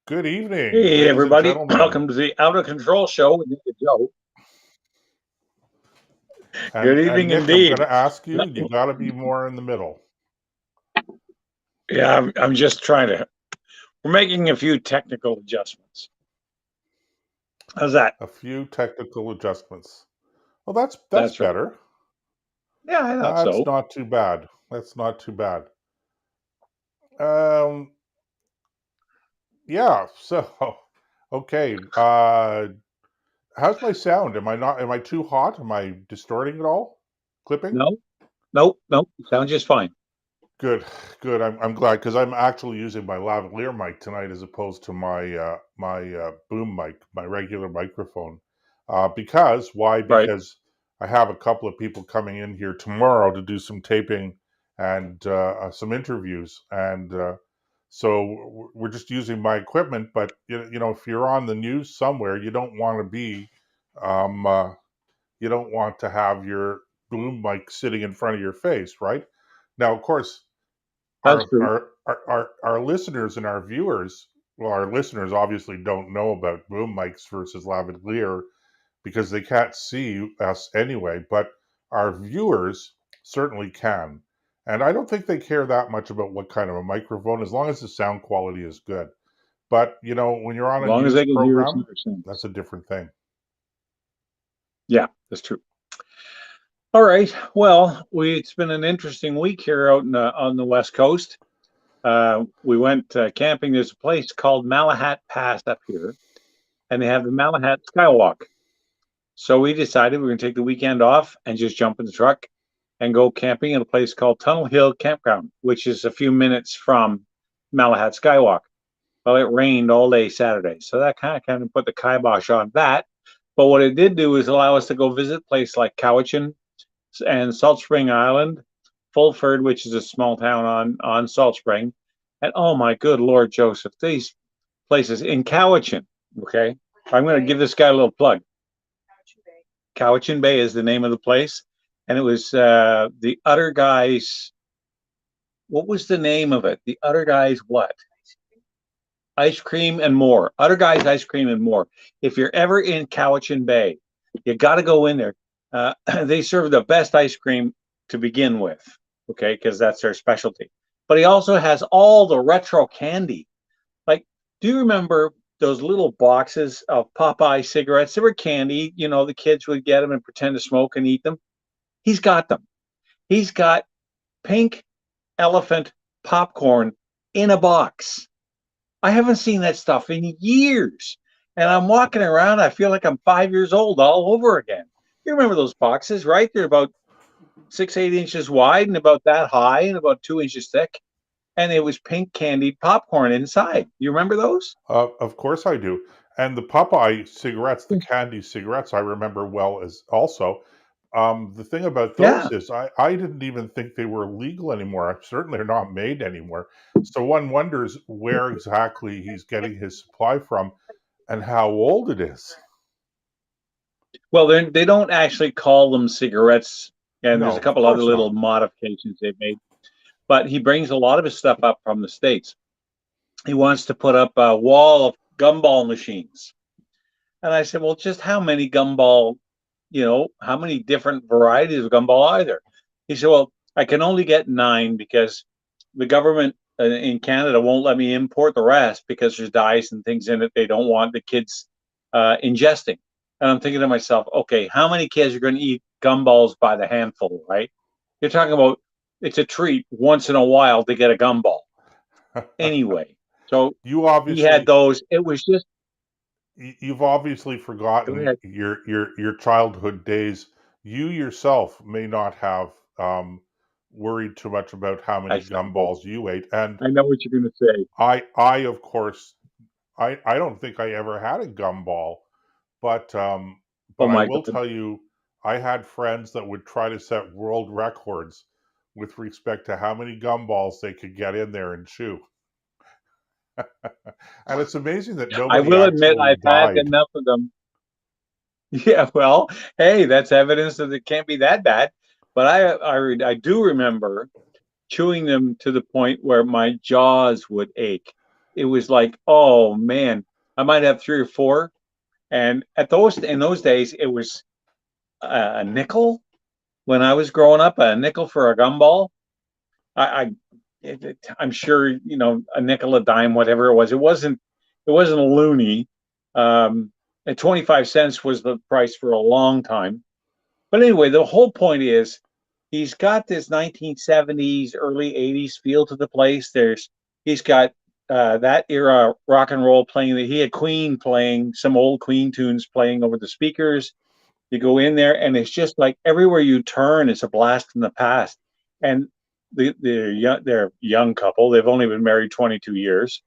Good evening, Hey, ladies and everybody. gentlemen. Welcome to the Out of Control Show with Nick and Joe. Good And evening Nick, I'm going indeed. to ask you, you got to be more in the middle. Yeah, I'm just trying to, we're making a few technical adjustments. How's that? A few technical adjustments. Well, that's That's right. better. Yeah, I thought That's so. not too bad. That's not too bad. Um, yeah. So, okay. How's my sound? Am I too hot? Am I distorting it all? Clipping? No, nope. Sounds just fine. Good, good. I'm glad because I'm actually using my lavalier mic tonight as opposed to my boom mic, my regular microphone. Because why? Right. Because I have a couple of people coming in here tomorrow to do some taping and some interviews, and so we're just using my equipment. But if you're on the news somewhere, you don't want to be, um, uh, you don't want to have your boom mic sitting in front of your face, right? Now, of course, That's true. our listeners and our viewers, well, our listeners obviously don't know about boom mics versus lavalier because they can't see us anyway, but our viewers certainly can. And I don't think they care that much about what kind of a microphone, as long as the sound quality is good. But when you're on As a long as news they can hear us and program, understand that's us. a different thing. Yeah, that's true. All right. Well, it's been an interesting week here out on the West Coast. We went camping. There's a place called Malahat Pass up here, and they have the Malahat Skywalk. So we decided we're going to take the weekend off and just jump in the truck and go camping at a place called Tunnel Hill Campground, which is a few minutes from Malahat Skywalk. Well, it rained all day Saturday, so that kind of put the kibosh on that. But what it did do is allow us to go visit places like Cowichan and Salt Spring Island, Fulford, which is a small town on Salt Spring, and oh my good Lord Joseph, these places in Cowichan. Okay, I'm going to give this guy a little plug. Cowichan Bay is the name of the place, and it was the Utter Guys. What was the name of it? The Utter Guys what? Ice Cream and More. Utter Guys Ice Cream and More. If you're ever in Cowichan Bay, you got to go in there. They serve the best ice cream to begin with, okay, because that's their specialty. But he also has all the retro candy. Like, do you remember those little boxes of Popeye cigarettes? They were candy. The kids would get them and pretend to smoke and eat them. He's got them. He's got pink elephant popcorn in a box. I haven't seen that stuff in years. And I'm walking around, I feel like I'm 5 years old all over again. You remember those boxes, right? They're about 6, 8 inches wide and about that high and about 2 inches thick. And it was pink candied popcorn inside. You remember those? Of course I do. And the Popeye cigarettes, the candy cigarettes, I remember well as also. The thing about those Yeah. is I didn't even think they were legal anymore. Certainly they're not made anymore. So one wonders where exactly he's getting his supply from and how old it is. Well, they don't actually call them cigarettes. And there's a No, of couple other course little not. modifications they've made. But he brings a lot of his stuff up from the States. He wants to put up a wall of gumball machines. And I said, well, just how many gumball, how many different varieties of gumball are there? He said, well, I can only get 9 because the government in Canada won't let me import the rest because there's dyes and things in it they don't want the kids ingesting. And I'm thinking to myself, okay, how many kids are going to eat gumballs by the handful, right? You're talking about it's a treat once in a while to get a gumball. Anyway, so you he had obviously those. It was just, you've obviously go forgotten ahead. your childhood days. You yourself may not have worried too much about how I many stumbled. gumballs you ate, and I know what you're going to say. I of course I don't think I ever had a gumball, but Oh I my will God. tell you, I had friends that would try to set world records with respect to how many gumballs they could get in there and chew. And it's amazing that I nobody will admit actually I've had died. enough of them. Yeah, well, hey, that's evidence that it can't be that bad. But I do remember chewing them to the point where my jaws would ache. it was like, oh man, I might have 3 or 4. And in those days, it was a nickel when I was growing up, a nickel for a gumball. I'm sure a nickel, a dime, whatever it was. It wasn't a loony. And 25 cents was the price for a long time. But anyway, the whole point is he's got this 1970s, early 80s feel to the place. He's got that era rock and roll playing. He had Queen playing some old Queen tunes playing over the speakers. You go in there, and it's just like everywhere you turn, it's a blast from the past. And they're a young couple. They've only been married 22 years.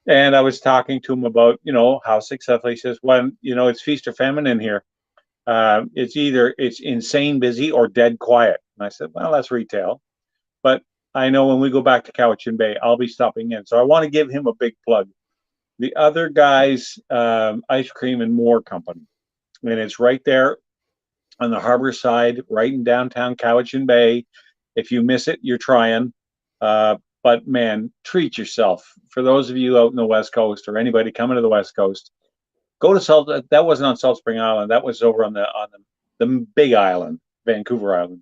And I was talking to him about, how successful. He says, well, it's feast or famine in here. It's insane busy or dead quiet. And I said, well, that's retail. But I know when we go back to Cowichan Bay, I'll be stopping in. So I want to give him a big plug. The other guy's Ice Cream and More Company. And it's right there on the harbor side, right in downtown Cowichan Bay. If you miss it, you're trying. But man, treat yourself. For those of you out in the West Coast or anybody coming to the West Coast, go to Salt. That wasn't on Salt Spring Island. That was over on the big island, Vancouver Island.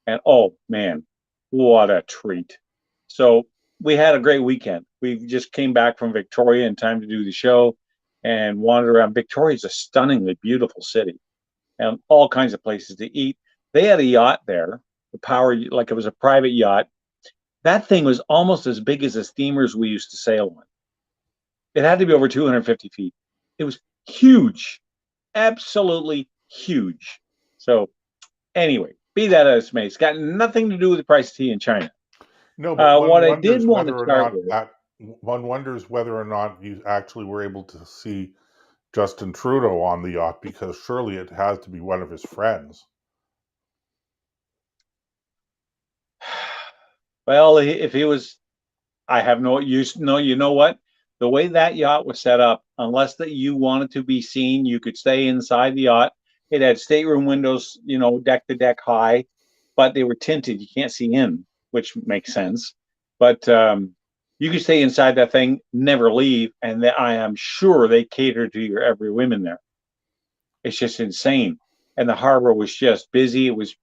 And oh man, what a treat! So we had a great weekend. We just came back from Victoria in time to do the show and wandered around. Victoria is a stunningly beautiful city and all kinds of places to eat. They had a yacht there, like it was a private yacht. That thing was almost as big as the steamers we used to sail on. It had to be over 250 feet. It was huge, absolutely huge. So anyway, be that as it may, it's got nothing to do with the price of tea in China. No, but What I did want to start with. One wonders whether or not you actually were able to see Justin Trudeau on the yacht, because surely it has to be one of his friends. Well, if he was, I have no use. No, you know what? The way that yacht was set up, unless that you wanted to be seen, you could stay inside the yacht. It had stateroom windows, deck to deck high, but they were tinted. You can't see in, which makes sense. But you could stay inside that thing, never leave, and I am sure they cater to your every woman there. It's just insane, and the harbor was just busy. It was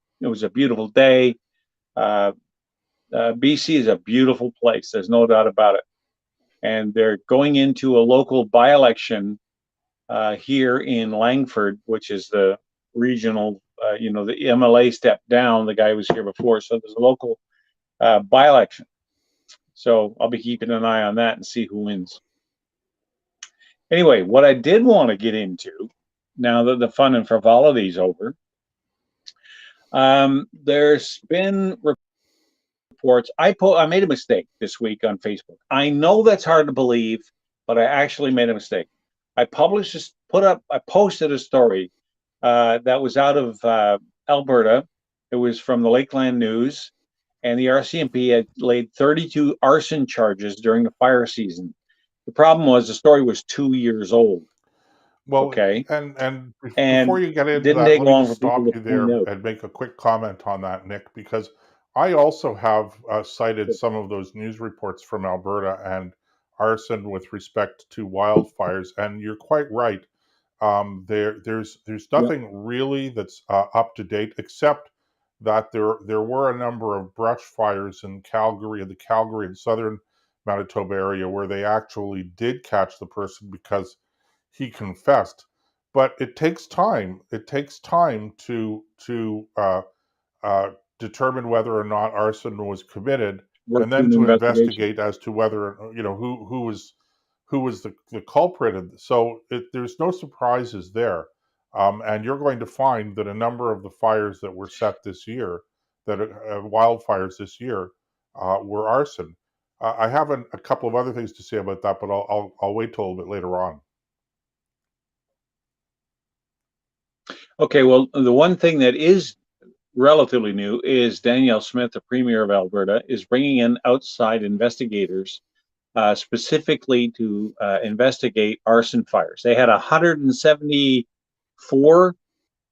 a beautiful day. BC is a beautiful place. There's no doubt about it. And they're going into a local by-election here in Langford, which is the regional, the MLA stepped down, the guy who was here before. So there's a local by-election. So I'll be keeping an eye on that and see who wins. Anyway, what I did want to get into, now that the fun and frivolity is over, there's been reports. I made a mistake this week on Facebook. I know that's hard to believe, but I actually made a mistake. I posted a story that was out of Alberta. It was from the Lakeland News, and the RCMP had laid 32 arson charges during the fire season. The problem was the story was 2 years old. Well, okay, and before you get into that, let me just stop you there and make a quick comment on that, Nick, because I also have cited some of those news reports from Alberta and arson with respect to wildfires, and you're quite right. There's nothing really that's up to date, except that there were a number of brush fires in Calgary, in the Calgary and southern Manitoba area, where they actually did catch the person because he confessed. But it takes time. It takes time to determine whether or not arson was committed, and then to investigate as to whether who was the culprit. So there's no surprises there, and you're going to find that a number of the fires that were set this year, that wildfires this year, were arson. I have a couple of other things to say about that, but I'll wait till a little bit later on. Okay, well, the one thing that is relatively new is Danielle Smith, the Premier of Alberta, is bringing in outside investigators specifically to investigate arson fires. They had 174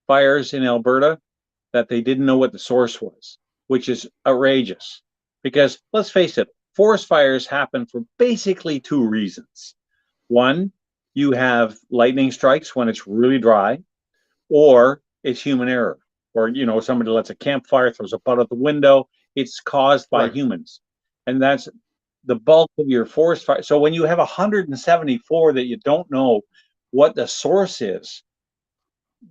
fires in Alberta that they didn't know what the source was, which is outrageous. Because let's face it, forest fires happen for basically two reasons. One, you have lightning strikes when it's really dry, or it's human error, or somebody lets a campfire, throws a butt out the window. It's caused by Right. humans, and that's the bulk of your forest fire. So when you have 174 that you don't know what the source is,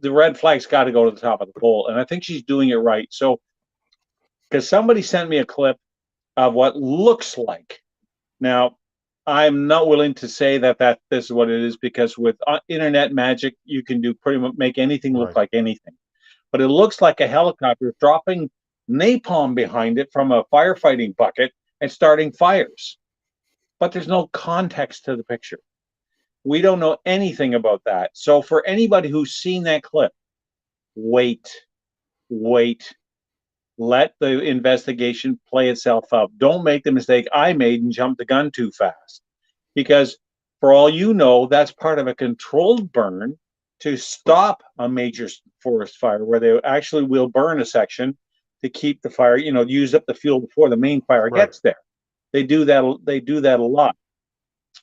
the red flag's got to go to the top of the pole. And I think she's doing it right. So, because somebody sent me a clip of what looks like. Now, I'm not willing to say that this is what it is, because with internet magic, you can do pretty much make anything look Right. like anything. But it looks like a helicopter dropping napalm behind it from a firefighting bucket and starting fires. But there's no context to the picture. We don't know anything about that. So for anybody who's seen that clip, wait, let the investigation play itself out. Don't make the mistake I made and jump the gun too fast. Because for all you know, that's part of a controlled burn to stop a major forest fire, where they actually will burn a section to keep the fire, use up the fuel before the main fire Right. gets there. They do that a lot.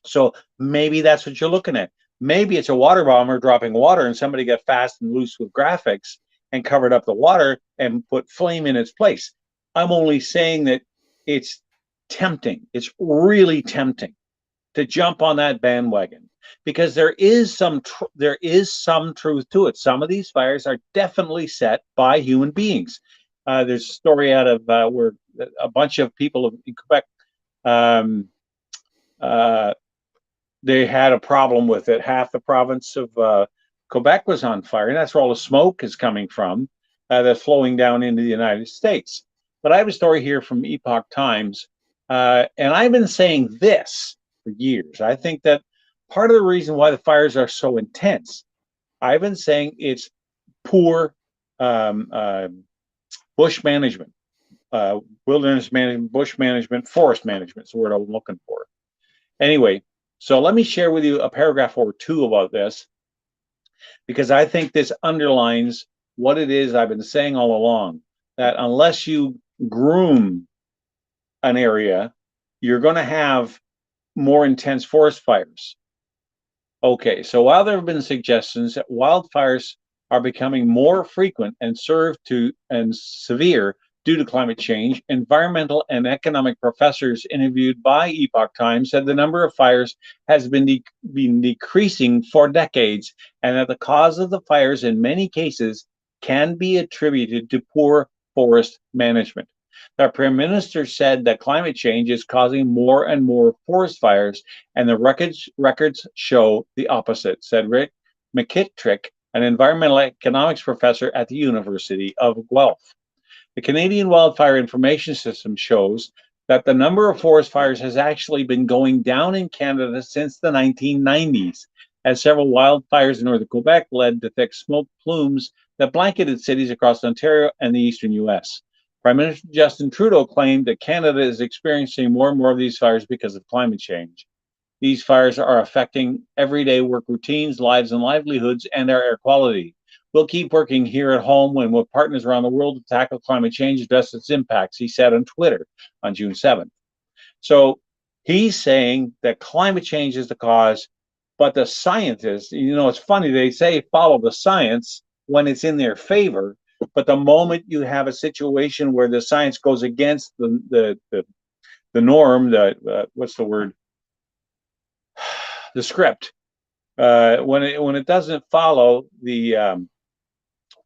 So maybe that's what you're looking at. Maybe it's a water bomber dropping water and somebody got fast and loose with graphics and covered up the water and put flame in its place. I'm only saying that it's tempting. It's really tempting to jump on that bandwagon, because there is some truth to it. Some of these fires are definitely set by human beings. There's a story out of where a bunch of people in Quebec, they had a problem with it. Half the province of Quebec was on fire, and that's where all the smoke is coming from, that's flowing down into the United States. But I have a story here from Epoch Times, and I've been saying this for years. I think that part of the reason why the fires are so intense, I've been saying it's poor bush management, wilderness management, bush management, forest management is the word I'm looking for. Anyway, so let me share with you a paragraph or two about this, because I think this underlines what it is I've been saying all along, that unless you groom an area, you're going to have more intense forest fires. Okay, so while there have been suggestions that wildfires are becoming more frequent and severe due to climate change, environmental and economic professors interviewed by Epoch Times said the number of fires has been decreasing for decades, and that the cause of the fires in many cases can be attributed to poor forest management. The Prime Minister said that climate change is causing more and more forest fires, and the records show the opposite, said Rick McKittrick, an environmental economics professor at the University of Guelph. The Canadian Wildfire Information System shows that the number of forest fires has actually been going down in Canada since the 1990s, as several wildfires in northern Quebec led to thick smoke plumes that blanketed cities across Ontario and the eastern U.S. Prime Minister Justin Trudeau claimed that Canada is experiencing more and more of these fires because of climate change. These fires are affecting everyday work routines, lives and livelihoods, and our air quality. We'll keep working here at home and with partners around the world to tackle climate change, address its impacts, he said on Twitter on June 7th. So he's saying that climate change is the cause, but the scientists, it's funny, they say follow the science when it's in their favor, but the moment you have a situation where the science goes against the norm, what's the word? The script, when it doesn't follow the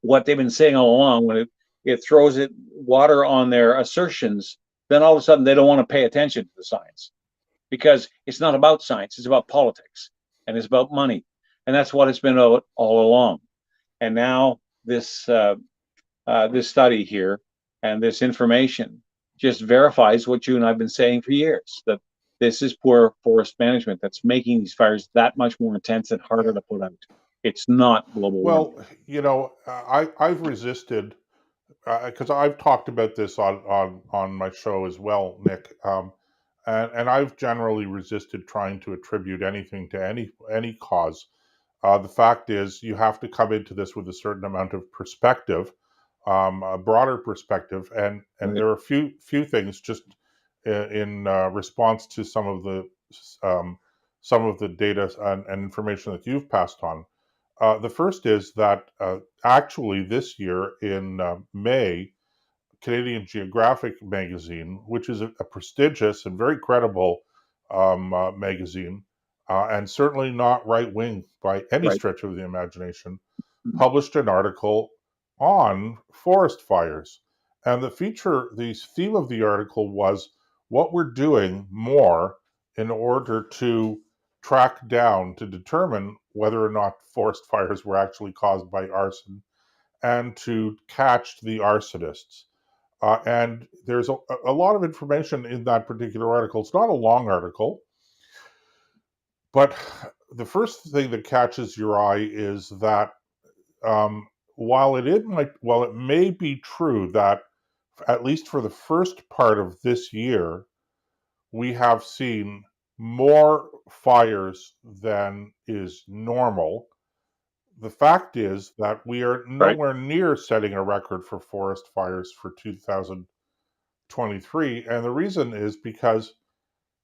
what they've been saying all along, when it throws water on their assertions, then all of a sudden they don't want to pay attention to the science, because it's not about science, it's about politics and it's about money, and that's what it's been all along. And now this study here and this information just verifies what you and I've been saying for years, that this is poor forest management that's making these fires that much more intense and harder to put out. It's not global warming. Well, I've resisted, because I've talked about this on my show as well, Nick. And I've generally resisted trying to attribute anything to any cause. The fact is, you have to come into this with a certain amount of perspective, a broader perspective, and Right. there are few things. Just in response to um, some of the data and information that you've passed on. The first is that actually this year in May, Canadian Geographic magazine, which is a prestigious and very credible magazine, and certainly not right wing by any Right. stretch of the imagination, Mhm. published an article on forest fires. And the theme of the article was what we're doing more in order to track down to determine whether or not forest fires were actually caused by arson and to catch the arsonists. And there's a lot of information in that particular article. It's not a long article, but the first thing that catches your eye is that um, while it may be true that at least for the first part of this year, we have seen more fires than is normal. The fact is that we are Right. nowhere near setting a record for forest fires for 2023. And the reason is because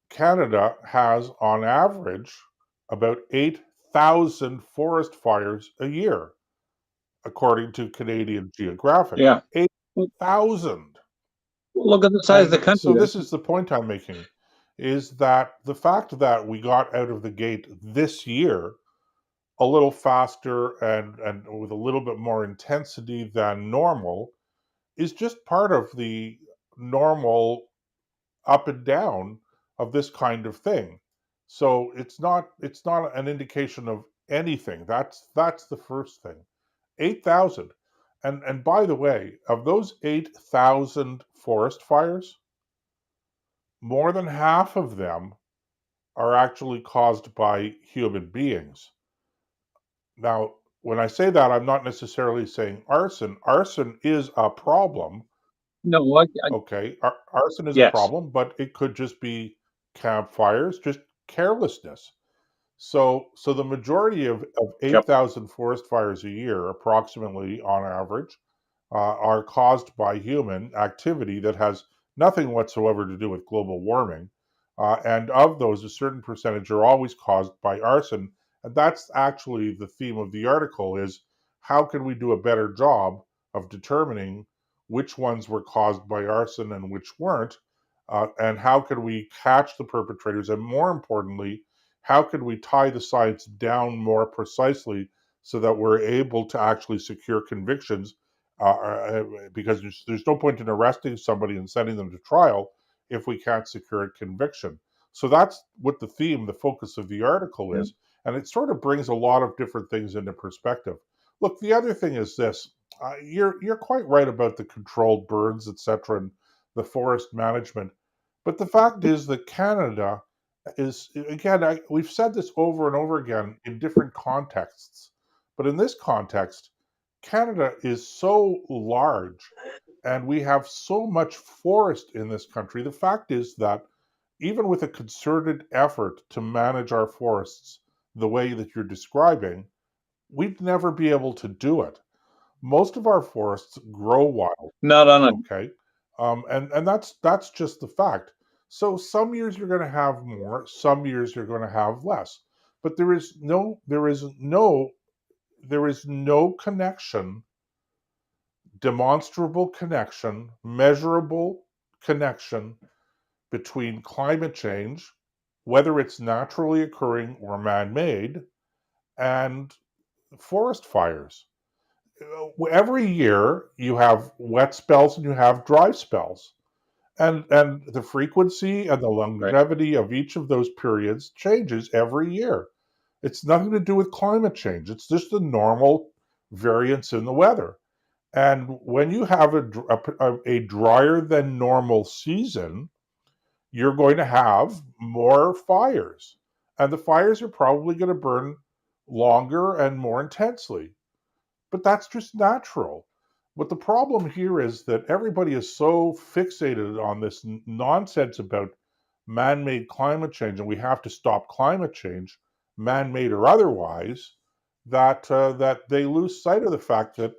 Canada has, on average, about 8,000 forest fires a year, according to Canadian Geographic. Yeah. Well, 8,000. look at the size of the And country. so this is the point I'm making, is that the fact that we got out of the gate this year a little faster and with a little bit more intensity than normal is just part of the normal up and down of this kind of thing. So it's not an indication of anything. That's the first thing. 8,000. And by the way, of those 8,000 forest fires, more than half of them are actually caused by human beings. Now, when I say that, I'm not necessarily saying arson. Arson is a problem. No, Okay, arson is a yes. problem, but it could just be campfires, just carelessness. So the majority of Yep. 8,000 forest fires a year, approximately on average, are caused by human activity that has nothing whatsoever to do with global warming. And of those, a certain percentage are always caused by arson. And that's actually the theme of the article is how can we do a better job of determining which ones were caused by arson and which weren't, and how can we catch the perpetrators, and more importantly, how can we tie the science down more precisely so that we're able to actually secure convictions because there's no point in arresting somebody and sending them to trial if we can't secure a conviction. So that's what the focus of the article Mm. is. And it sort of brings a lot of different things into perspective. Look, the other thing is this: you're quite right about the controlled burns, etc., and the forest management. But the fact is that Canada is again, we've said this over and over again in different contexts, but in this context, Canada is so large and we have so much forest in this country. The fact is that even with a concerted effort to manage our forests the way that you're describing, we'd never be able to do it. Most of our forests grow wild, Not on a okay, and that's just the fact. So some years you're going to have more, some years you're going to have less, but there is no connection, demonstrable connection, measurable connection between climate change, whether it's naturally occurring or man-made, and forest fires. Every year you have wet spells and you have dry spells. And the frequency and the right. longevity of each of those periods changes every year. It's nothing to do with climate change. It's just the normal variance in the weather. And when you have a drier than normal season, you're going to have more fires. And the fires are probably going to burn longer and more intensely. But that's just natural. But the problem here is that everybody is so fixated on this nonsense about man made climate change and we have to stop climate change, man made or otherwise, that they lose sight of the fact that,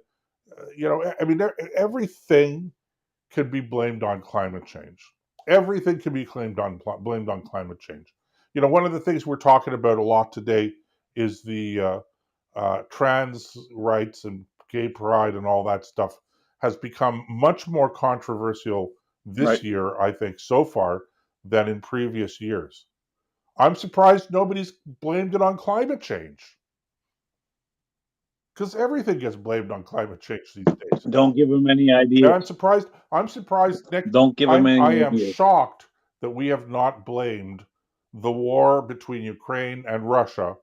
I mean, everything can be blamed on climate change. everything can be blamed on climate change. You know, one of the things we're talking about a lot today is the trans rights and gay pride and all that stuff has become much more controversial this Right. year, I think, so far than in previous years. I'm surprised nobody's blamed it on climate change because everything gets blamed on climate change these days. Don't give them any And ideas. I'm surprised. I'm surprised, Nick. Don't give them I any am ideas. shocked that we have not blamed the war between Ukraine and Russia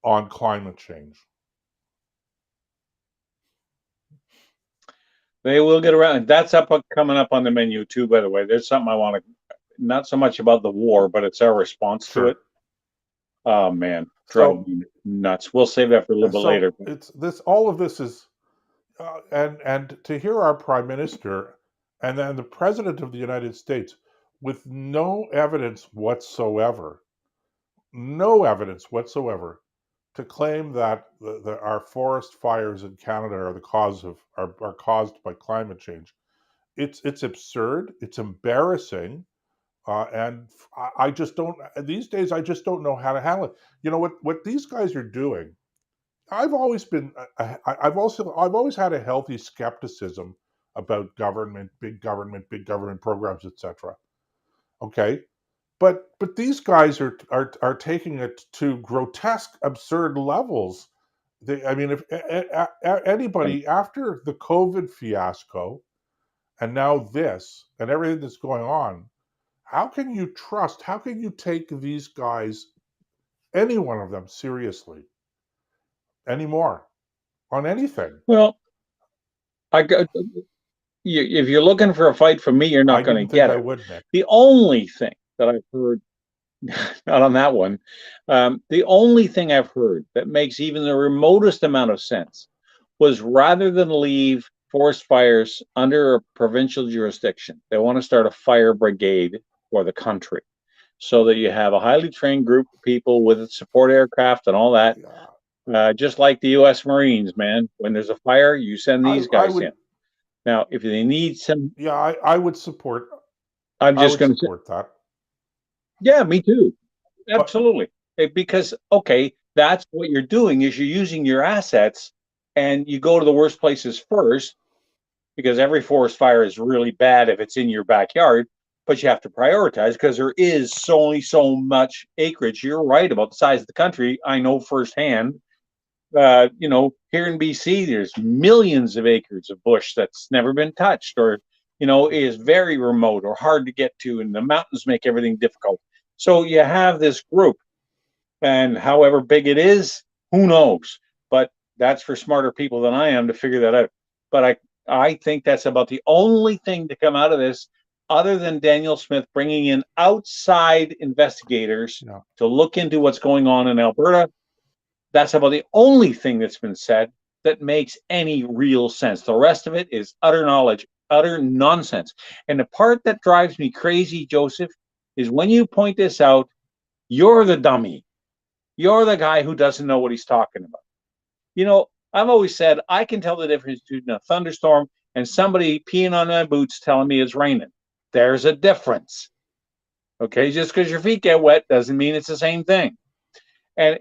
on climate change. They will get around. That's coming up on the menu too, by the way. There's something I want to, not so much about the war, but it's our response to it. Sure. Oh man, So, driving me nuts. We'll save that for a little bit later. it's this. All of this is, and to hear our prime minister and then the president of the United States with no evidence whatsoever, to claim that our forest fires in Canada are the cause of are caused by climate change. It's absurd. It's embarrassing, and I just don't. These days, I just don't know how to handle it. You know what these guys are doing. I've always been. I've always had a healthy skepticism about big government programs, etc. Okay, but these guys are taking it to grotesque, absurd levels. I mean, if Right. anybody after the COVID fiasco and now this and everything that's going on, how can you trust? How can you take these guys, any one of them, seriously anymore on anything? Well, I got if you're looking for a fight from me, you're I not going to didn't think get I it. would, Nick. The only thing that I've heard, not on that one, the only thing I've heard that makes even the remotest amount of sense was rather than leave forest fires under a provincial jurisdiction, they want to start a fire brigade for the country so that you have a highly trained group of people with support aircraft and all that. Just like the U.S. Marines, man. When there's a fire, you send these I guys in. would, Now, if they need some, yeah, I would support. I'm I just would going to say, support that. yeah, me too. But Absolutely. Because, okay, that's what you're doing is you're using your assets and you go to the worst places first because every forest fire is really bad if it's in your backyard, but you have to prioritize because there is so much acreage. You're right about the size of the country. I know firsthand. Here in BC, there's millions of acres of bush that's never been touched or, is very remote or hard to get to, and the mountains make everything difficult. So you have this group, and however big it is, who knows? But that's for smarter people than I am to figure that out. But I think that's about the only thing to come out of this, other than Daniel Smith bringing in outside investigators yeah, to look into what's going on in Alberta. That's about the only thing that's been said that makes any real sense. The rest of it is utter knowledge, utter nonsense. And the part that drives me crazy, Joseph, is when you point this out, you're the dummy. You're the guy who doesn't know what he's talking about. I've always said I can tell the difference between a thunderstorm and somebody peeing on my boots telling me it's raining. There's a difference. Okay, just because your feet get wet doesn't mean it's the same thing. And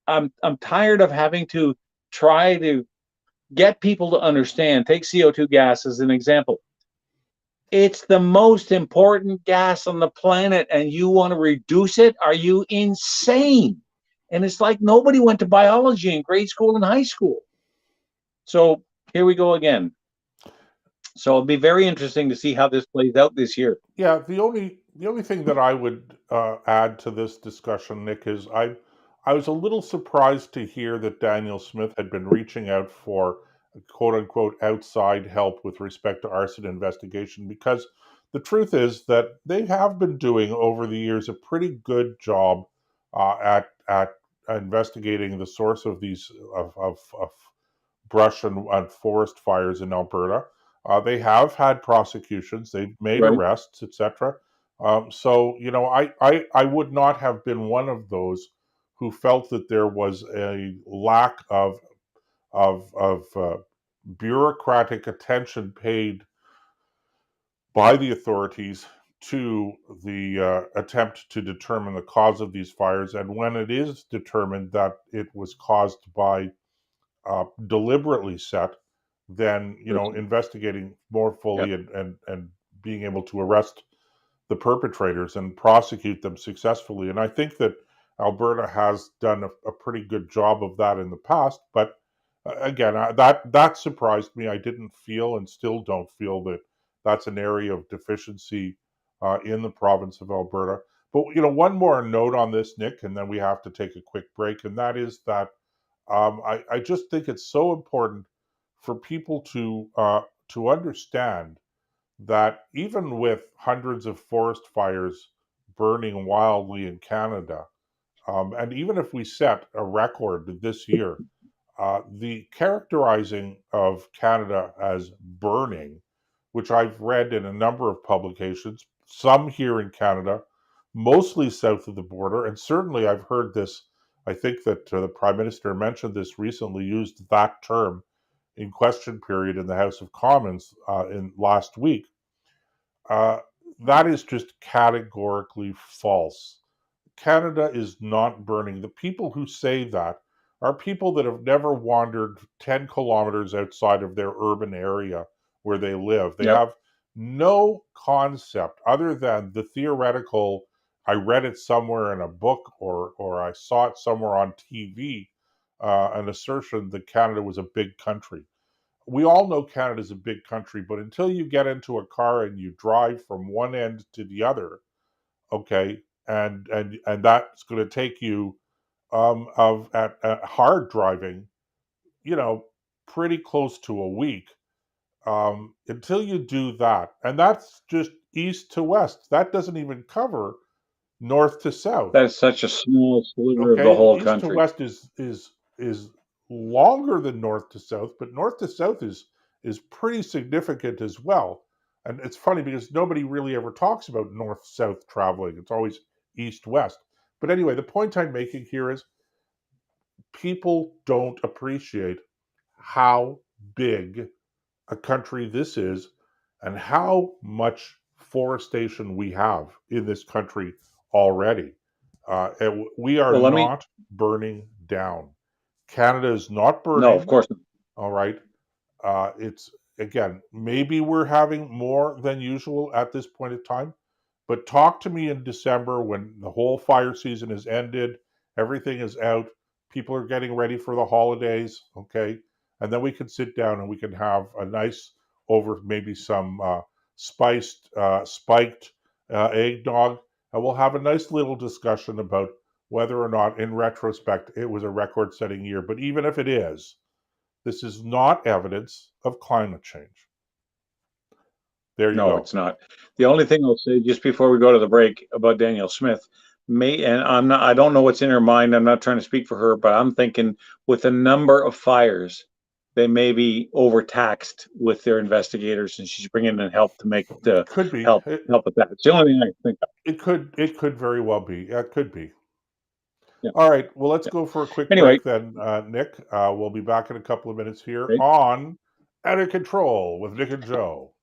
I'm tired of having to try to get people to understand. Take CO2 gas as an example. It's the most important gas on the planet, and you want to reduce it? Are you insane? And it's like nobody went to biology in grade school and high school. So here we go again. So it'll be very interesting to see how this plays out this year. yeah. The only thing that I would add to this discussion, Nick, is I was a little surprised to hear that Daniel Smith had been reaching out for quote unquote outside help with respect to arson investigation because the truth is that they have been doing over the years a pretty good job at investigating the source of these of brush and forest fires in Alberta. They have had prosecutions, they've made Right. arrests, etc. So I would not have been one of those who felt that there was a lack of bureaucratic attention paid by the authorities to the attempt to determine the cause of these fires. And when it is determined that it was caused by deliberately set, then investigating more fully and being able to arrest the perpetrators and prosecute them successfully. And I think that Alberta has done a pretty good job of that in the past. But again, that surprised me. I didn't feel and still don't feel that that's an area of deficiency in the province of Alberta. But one more note on this, Nick, and then we have to take a quick break, and that is that I just think it's so important for people to understand that even with hundreds of forest fires burning wildly in Canada, and even if we set a record this year, the characterizing of Canada as burning, which I've read in a number of publications, some here in Canada, mostly south of the border, and certainly I've heard this. I think that the Prime Minister mentioned this recently, used that term in question period in the House of Commons in last week. That is just categorically false. Canada is not burning. The people who say that are people that have never wandered 10 kilometers outside of their urban area where they live. They have no concept other than the theoretical, I read it somewhere in a book or I saw it somewhere on TV, an assertion that Canada was a big country. We all know Canada's a big country, but until you get into a car and you drive from one end to the other, okay, and that's going to take you at hard driving, pretty close to a week. Until you do that, and that's just east to west. That doesn't even cover north to south. That's such a small sliver of the whole country. East to west is longer than north to south, but north to south is pretty significant as well. And it's funny because nobody really ever talks about north-south traveling. It's always east-west. But anyway, the point I'm making here is people don't appreciate how big a country this is and how much forestation we have in this country already. And we are not burning down. Canada is not burning. No, of course not. All right. It's, again, maybe we're having more than usual at this point in time, but talk to me in December when the whole fire season is ended, everything is out, people are getting ready for the holidays, okay? And then we can sit down and we can have a nice, over maybe some spiked eggnog, and we'll have a nice little discussion about whether or not, in retrospect, it was a record-setting year. But even if it is, this is not evidence of climate change. There you go. No, it's not. The only thing I'll say just before we go to the break about Danielle Smith, I don't know what's in her mind. I'm not trying to speak for her, but I'm thinking with the number of fires, they may be overtaxed with their investigators, and she's bringing in help to make the could be help with that. It's the only thing I think of. It could very well be. It could be. Yeah. All right. Well, let's go for a quick break then, Nick. We'll be back in a couple of minutes here on Out of Control with Nick and Joe.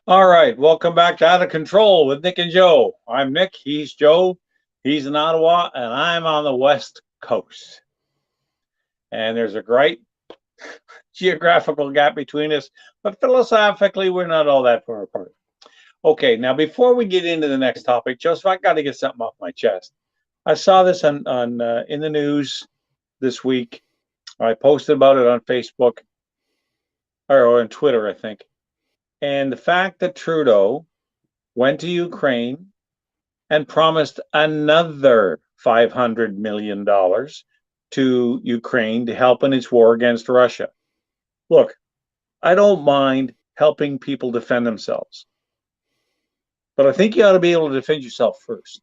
All right, welcome back to Out of Control with Nick and Joe. I'm Nick, he's Joe, he's in Ottawa, and I'm on the West Coast. And there's a great geographical gap between us, but philosophically, we're not all that far apart. Okay, now before we get into the next topic, Joseph, I got to get something off my chest. I saw this on in the news this week. I posted about it on Facebook or on Twitter, I think. And the fact that Trudeau went to Ukraine and promised another $500 million to Ukraine to help in its war against Russia. Look, I don't mind helping people defend themselves, but I think you ought to be able to defend yourself first.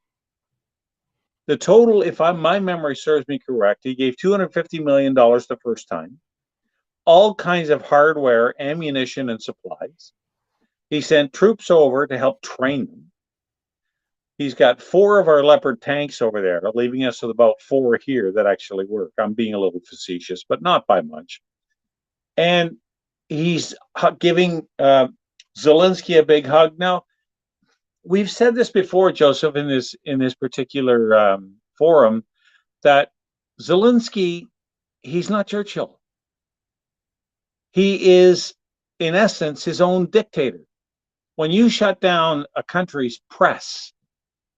The total, if my memory serves me correct, he gave $250 million the first time, all kinds of hardware, ammunition, and supplies. He sent troops over to help train them. He's got 4 of our Leopard tanks over there, leaving us with about 4 here that actually work. I'm being a little facetious, but not by much. And he's giving Zelensky a big hug. Now, we've said this before, Joseph, in this particular forum, that Zelensky, he's not Churchill. He is, in essence, his own dictator. When you shut down a country's press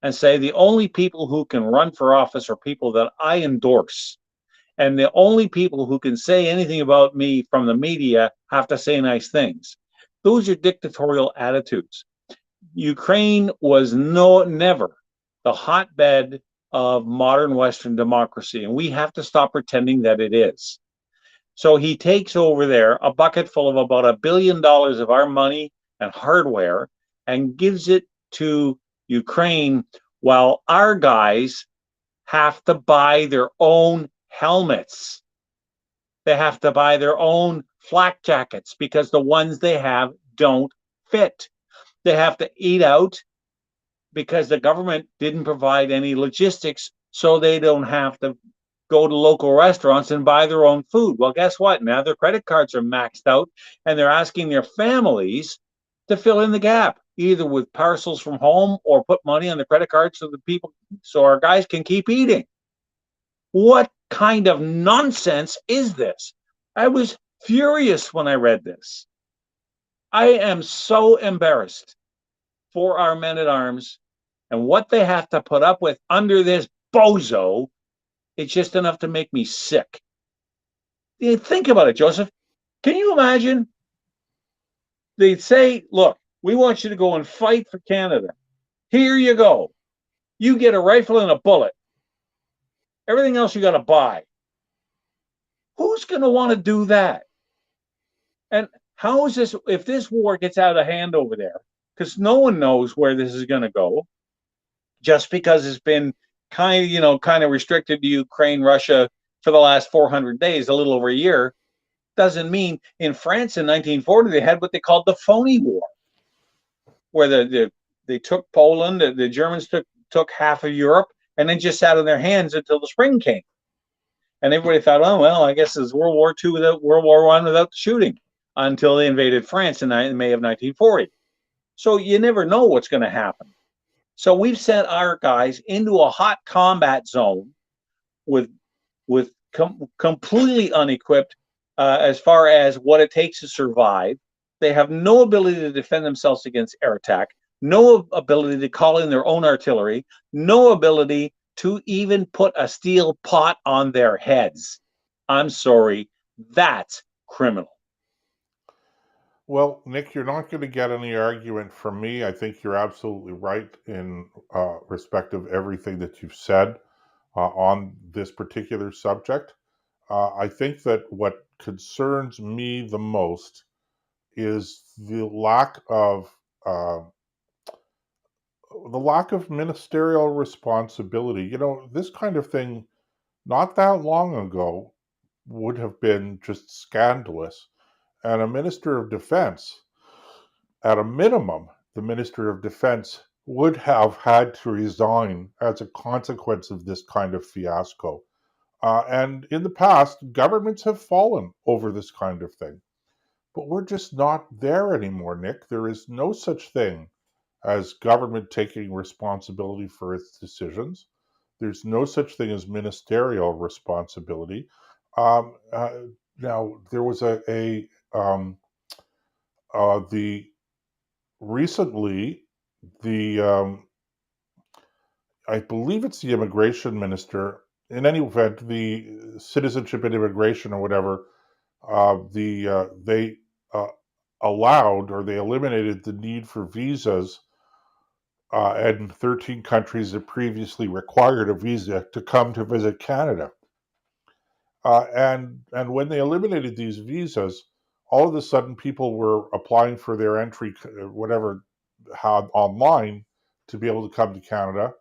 and say the only people who can run for office are people that I endorse, and the only people who can say anything about me from the media have to say nice things, those are dictatorial attitudes. Ukraine was never the hotbed of modern Western democracy, and we have to stop pretending that it is. So he takes over there a bucket full of about $1 billion of our money and hardware and gives it to Ukraine, while our guys have to buy their own helmets. They have to buy their own flak jackets because the ones they have don't fit. They have to eat out because the government didn't provide any logistics, so they don't have to go to local restaurants and buy their own food. Well, guess what? Now their credit cards are maxed out, and they're asking their families to fill in the gap, either with parcels from home or put money on the credit cards so our guys can keep eating. What kind of nonsense is this? I was furious when I read this. I am so embarrassed for our men at arms and what they have to put up with under this bozo. It's just enough to make me sick. Think about it, Joseph. Can you imagine? They'd say, look, we want you to go and fight for Canada. Here you go. You get a rifle and a bullet. Everything else you got to buy. Who's going to want to do that? And how is this, if this war gets out of hand over there, because no one knows where this is going to go, just because it's been kind of restricted to Ukraine, Russia for the last 400 days, a little over a year, doesn't mean in France in 1940 they had what they called the phony war, where they took Poland, the Germans took half of Europe, and then just sat on their hands until the spring came. And everybody thought, oh, well, I guess it's World War II without World War I without the shooting, until they invaded France in May of 1940. So you never know what's going to happen. So we've sent our guys into a hot combat zone with completely unequipped as far as what it takes to survive. They have no ability to defend themselves against air attack, no ability to call in their own artillery, no ability to even put a steel pot on their heads. I'm sorry, that's criminal. Well, Nick, you're not going to get any argument from me. I think you're absolutely right in respect of everything that you've said on this particular subject. I think that what concerns me the most is the lack of ministerial responsibility. You know, this kind of thing, not that long ago, would have been just scandalous. And a minister of defense, at a minimum, the minister of defense would have had to resign as a consequence of this kind of fiasco. And in the past, governments have fallen over this kind of thing. But we're just not there anymore, Nick. There is no such thing as government taking responsibility for its decisions. There's no such thing as ministerial responsibility. Um, uh, Now, there was the recently the I believe it's the immigration minister. In any event, the citizenship and immigration or whatever, they uh, allowed or they eliminated the need for visas in 13 countries that previously required a visa to come to visit Canada. And when they eliminated these visas, all of a sudden people were applying for their entry, whatever, how online to be able to come to Canada.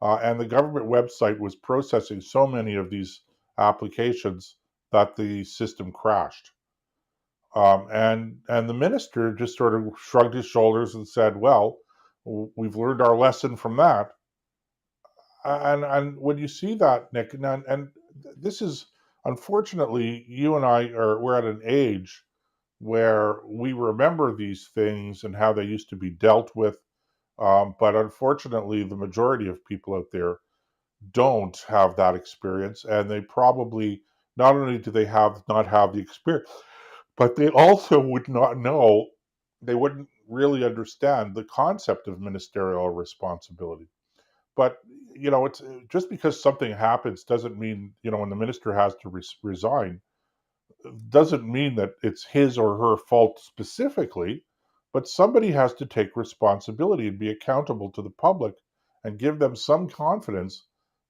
And the government website was processing so many of these applications that the system crashed. And the minister just sort of shrugged his shoulders and said, "Well, we've learned our lesson from that." And when you see that, Nick, and this is unfortunately, you and I we're at an age where we remember these things and how they used to be dealt with. But unfortunately, the majority of people out there don't have that experience, and they probably not only do they have not have the experience, but they also would not know. They wouldn't really understand the concept of ministerial responsibility. But it's just because something happens doesn't mean when the minister has to resign doesn't mean that it's his or her fault specifically, but somebody has to take responsibility and be accountable to the public and give them some confidence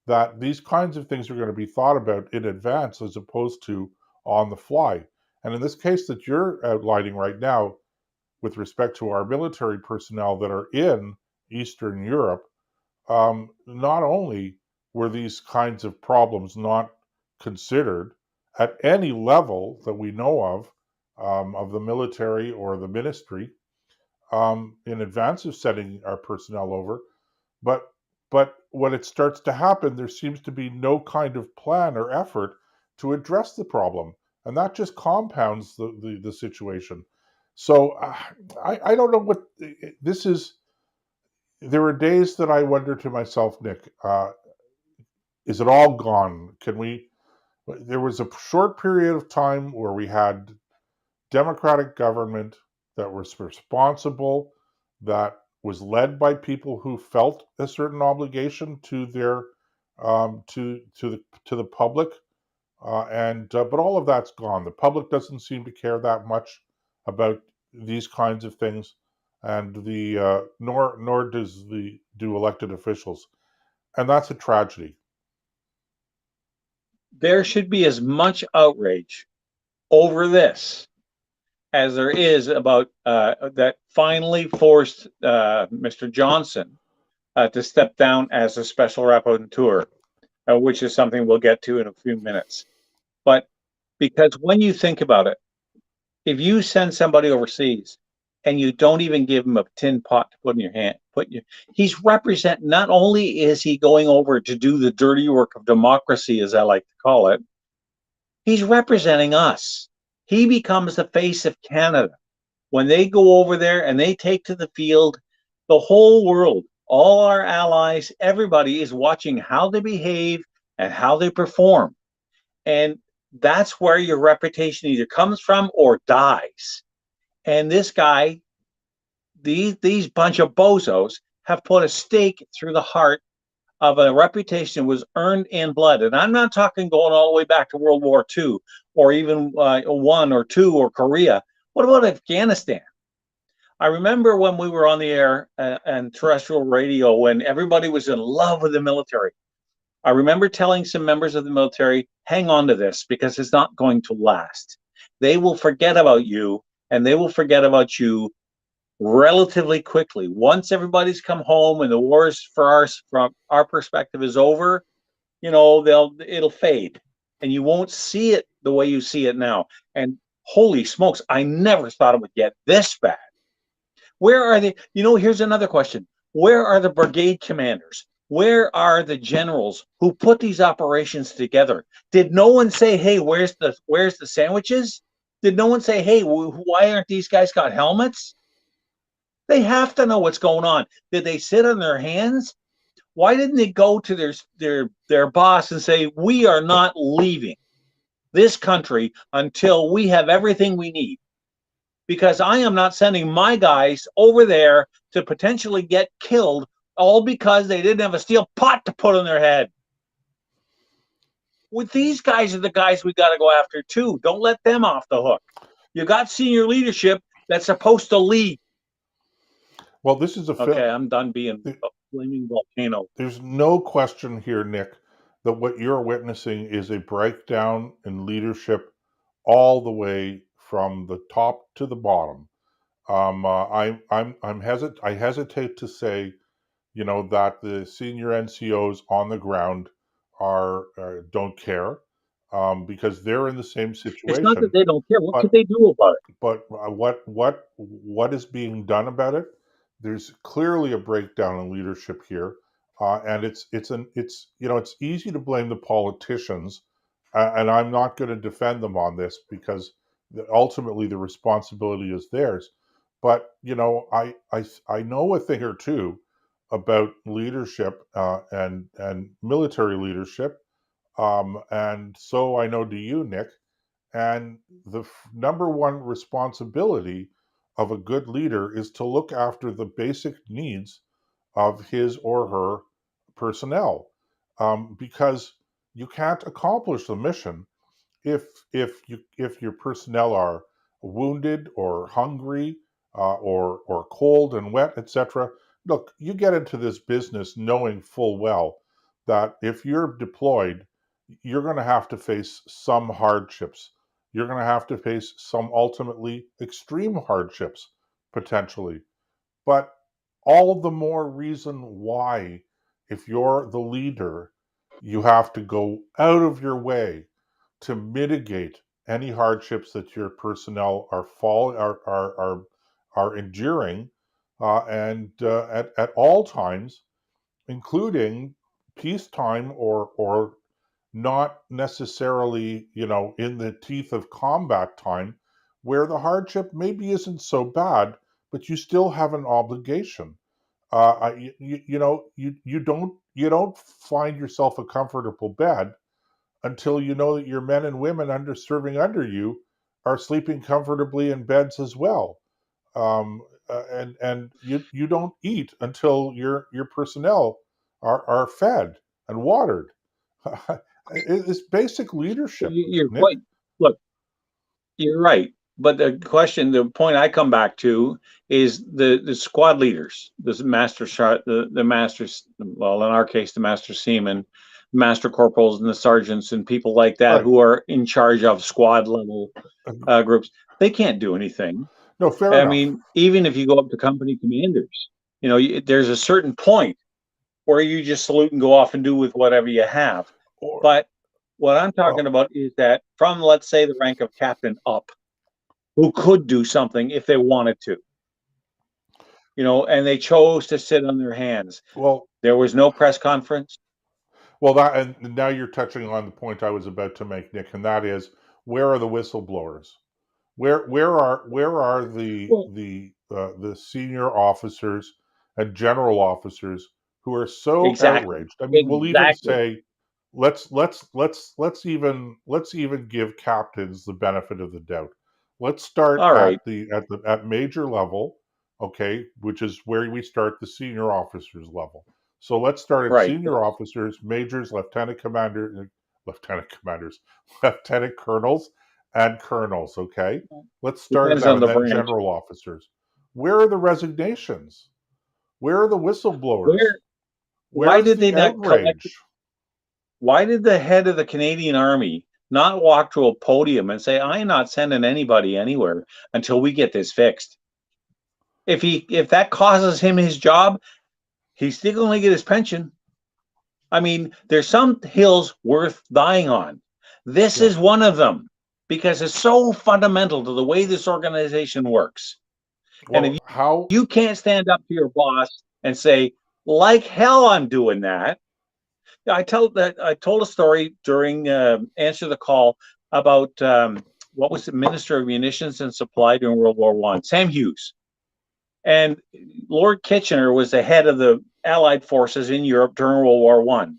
that these kinds of things are going to be thought about in advance as opposed to on the fly. And in this case that you're outlining right now, with respect to our military personnel that are in Eastern Europe, not only were these kinds of problems not considered at any level that we know of the military or the ministry, in advance of sending our personnel over, but when it starts to happen, there seems to be no kind of plan or effort to address the problem, and that just compounds the situation. So I don't know what this is. There are days that I wonder to myself, Nick, is it all gone? Can we? There was a short period of time where we had democratic government that was responsible, that was led by people who felt a certain obligation to their to the public, and but all of that's gone. The public doesn't seem to care that much about these kinds of things, and the nor do elected officials, and that's a tragedy. There should be as much outrage over this as there is about that finally forced Mr. Johnson to step down as a special rapporteur, which is something we'll get to in a few minutes. But because when you think about it, if you send somebody overseas and you don't even give him a tin pot to put in your hand, he's not only is he going over to do the dirty work of democracy, as I like to call it, he's representing us. He becomes the face of Canada. When they go over there and they take to the field, the whole world, all our allies, everybody is watching how they behave and how they perform. And that's where your reputation either comes from or dies. And this guy, these bunch of bozos have put a stake through the heart of a reputation that was earned in blood. And I'm not talking going all the way back to World War II or even one or two or Korea. What about Afghanistan? I remember when we were on the air and terrestrial radio when everybody was in love with the military. I remember telling some members of the military, hang on to this because it's not going to last. They will forget about you, and they will forget about you relatively quickly. Once everybody's come home and the wars from our perspective is over, it'll fade, and you won't see it the way you see it now. And holy smokes, I never thought it would get this bad. Where are they? Here's another question. Where are the brigade commanders? Where are the generals who put these operations together? Did no one say, hey, where's the sandwiches? Did no one say, hey, why aren't these guys got helmets? They have to know what's going on. Did they sit on their hands? Why didn't they go to their boss and say, we are not leaving this country until we have everything we need? Because I am not sending my guys over there to potentially get killed, all because they didn't have a steel pot to put on their head. With these guys are the guys we got to go after too. Don't let them off the hook. You got senior leadership that's supposed to lead. Well, this is a okay. I'm done being a flaming volcano. There's no question here, Nick, that what you're witnessing is a breakdown in leadership all the way from the top to the bottom. I hesitate to say, that the senior NCOs on the ground don't care, because they're in the same situation. It's not that they don't care. What could they do about it? But what is being done about it? There's clearly a breakdown in leadership here, and it's easy to blame the politicians, and I'm not going to defend them on this because ultimately the responsibility is theirs. But I know a thing or two about leadership, and military leadership, and so I know, do you, Nick? And the number one responsibility of a good leader is to look after the basic needs of his or her personnel, because you can't accomplish the mission if your personnel are wounded or hungry, or cold and wet, etc. Look, you get into this business knowing full well that if you're deployed, you're going to have to face some hardships. You're going to have to face some ultimately extreme hardships, potentially. But all the more reason why, if you're the leader, you have to go out of your way to mitigate any hardships that your personnel are enduring, and at all times, including peacetime or not necessarily, in the teeth of combat time, where the hardship maybe isn't so bad, but you still have an obligation. You don't find yourself a comfortable bed until you know that your men and women serving under you are sleeping comfortably in beds as well. And you don't eat until your personnel are fed and watered. It's basic leadership, You're Nick. look, you're right. But the point I come back to is the squad leaders, the masters, well, in our case, the master seamen, master corporals, and the sergeants, and people like that, Right. who are in charge of squad level groups. They can't do anything. No, fair enough. I mean, even if you go up to company commanders, there's a certain point where you just salute and go off and do with whatever you have. But what I'm talking about is that from, let's say, the rank of captain up, who could do something if they wanted to, and they chose to sit on their hands. Well, there was no press conference. Well, and now you're touching on the point I was about to make, Nick, and that is, where are the whistleblowers? Where are the senior officers and general officers who are so outraged? I mean, we'll even say, let's even give captains the benefit of the doubt. Let's start at major level, okay, which is where we start the senior officers level. So let's start at senior officers, majors, lieutenant commanders, lieutenant colonels, and colonels, okay? Let's start at that, and then general officers. Where are the resignations? Where are the whistleblowers? Why did they not collect? Why did the head of the Canadian Army not walk to a podium and say, I'm not sending anybody anywhere until we get this fixed? If that causes him his job, he's still going to get his pension. I mean, there's some hills worth dying on. This is one of them, because it's so fundamental to the way this organization works. Well, and if you can't stand up to your boss and say, like hell, I'm doing that. I told a story during Answer the Call about what was the Minister of Munitions and Supply during World War One? Sam Hughes. And Lord Kitchener was the head of the Allied forces in Europe during World War One.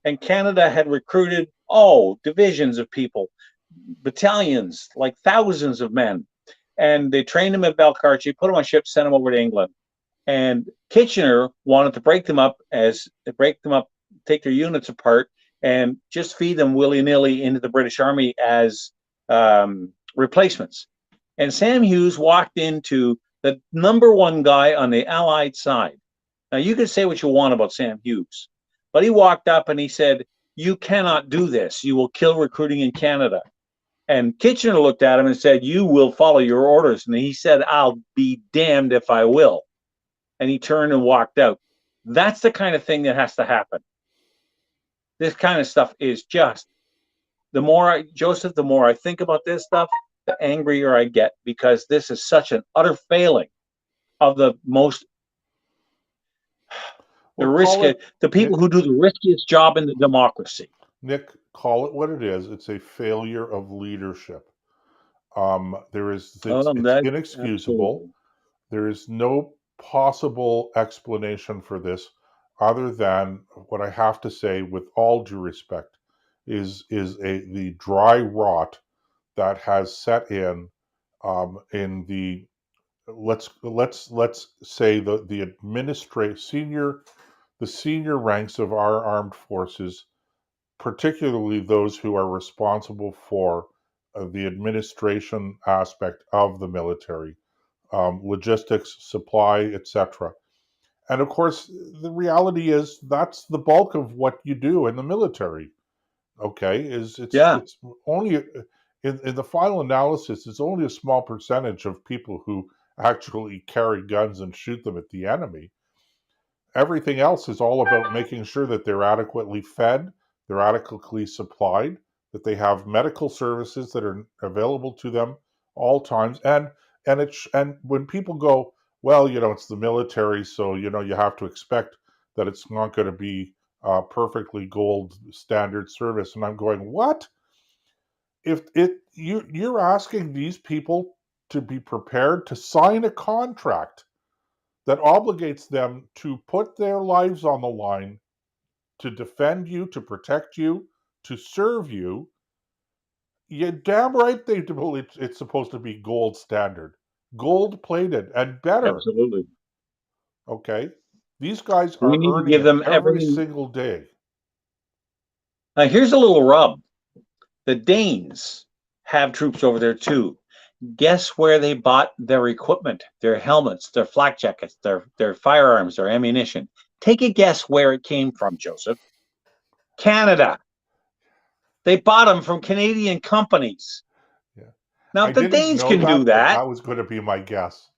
And Canada had recruited, divisions of people, battalions, like thousands of men. And they trained them at Balcarce, put them on ships, sent them over to England. And Kitchener wanted to break them up, take their units apart, and just feed them willy-nilly into the British Army as replacements. And Sam Hughes walked into the number one guy on the Allied side. Now, you can say what you want about Sam Hughes, but he walked up and he said, "You cannot do this. You will kill recruiting in Canada." And Kitchener looked at him and said, "You will follow your orders." And he said, "I'll be damned if I will." And he turned and walked out. That's the kind of thing that has to happen. This kind of stuff is just, the more I think about this stuff, the angrier I get, because this is such an utter failing of the people who do the riskiest job in the democracy. Nick, call it what it is. It's a failure of leadership. It's inexcusable. Absolutely. There is no possible explanation for this other than what I have to say, with all due respect, is the dry rot that has set in the, let's say, the senior ranks of our armed forces, particularly those who are responsible for the administration aspect of the military, logistics, supply, etc. And of course, the reality is that's the bulk of what you do in the military. Okay, it's only in the final analysis, it's only a small percentage of people who actually carry guns and shoot them at the enemy. Everything else is all about making sure that they're adequately fed, they're adequately supplied, that they have medical services that are available to them all times. And when people go, well, it's the military, so you have to expect that it's not going to be perfectly gold standard service. And I'm going, what? If you're asking these people to be prepared to sign a contract that obligates them to put their lives on the line, to defend you, to protect you, to serve you, you're damn right it's supposed to be gold standard, gold plated, and better. Absolutely. Okay? These guys are We need to earning give it them every single day. Now, here's a little rub. The Danes have troops over there too. Guess where they bought their equipment, their helmets, their flak jackets, their firearms, their ammunition? Take a guess where it came from, Joseph. Canada. They bought them from Canadian companies. Yeah. Now, if the Danes can do that. That was going to be my guess.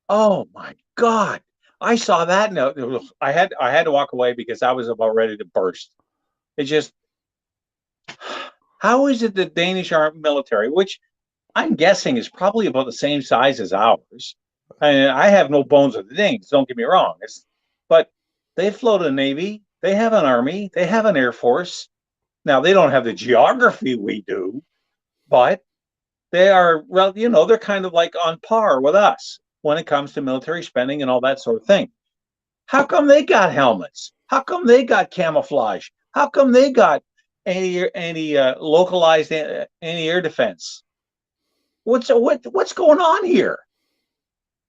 Oh my God. I saw that. No, I had to walk away because I was about ready to burst. It just, how is it the Danish armed military, which I'm guessing is probably about the same size as ours? And I have no bones with the Danes, don't get me wrong. But they float a navy, they have an army, they have an air force. Now, they don't have the geography we do, but they are, well, they're kind of like on par with us when it comes to military spending and all that sort of thing. How come they got helmets? How come they got camouflage? How come they got any localized anti-air defense? What's going on here?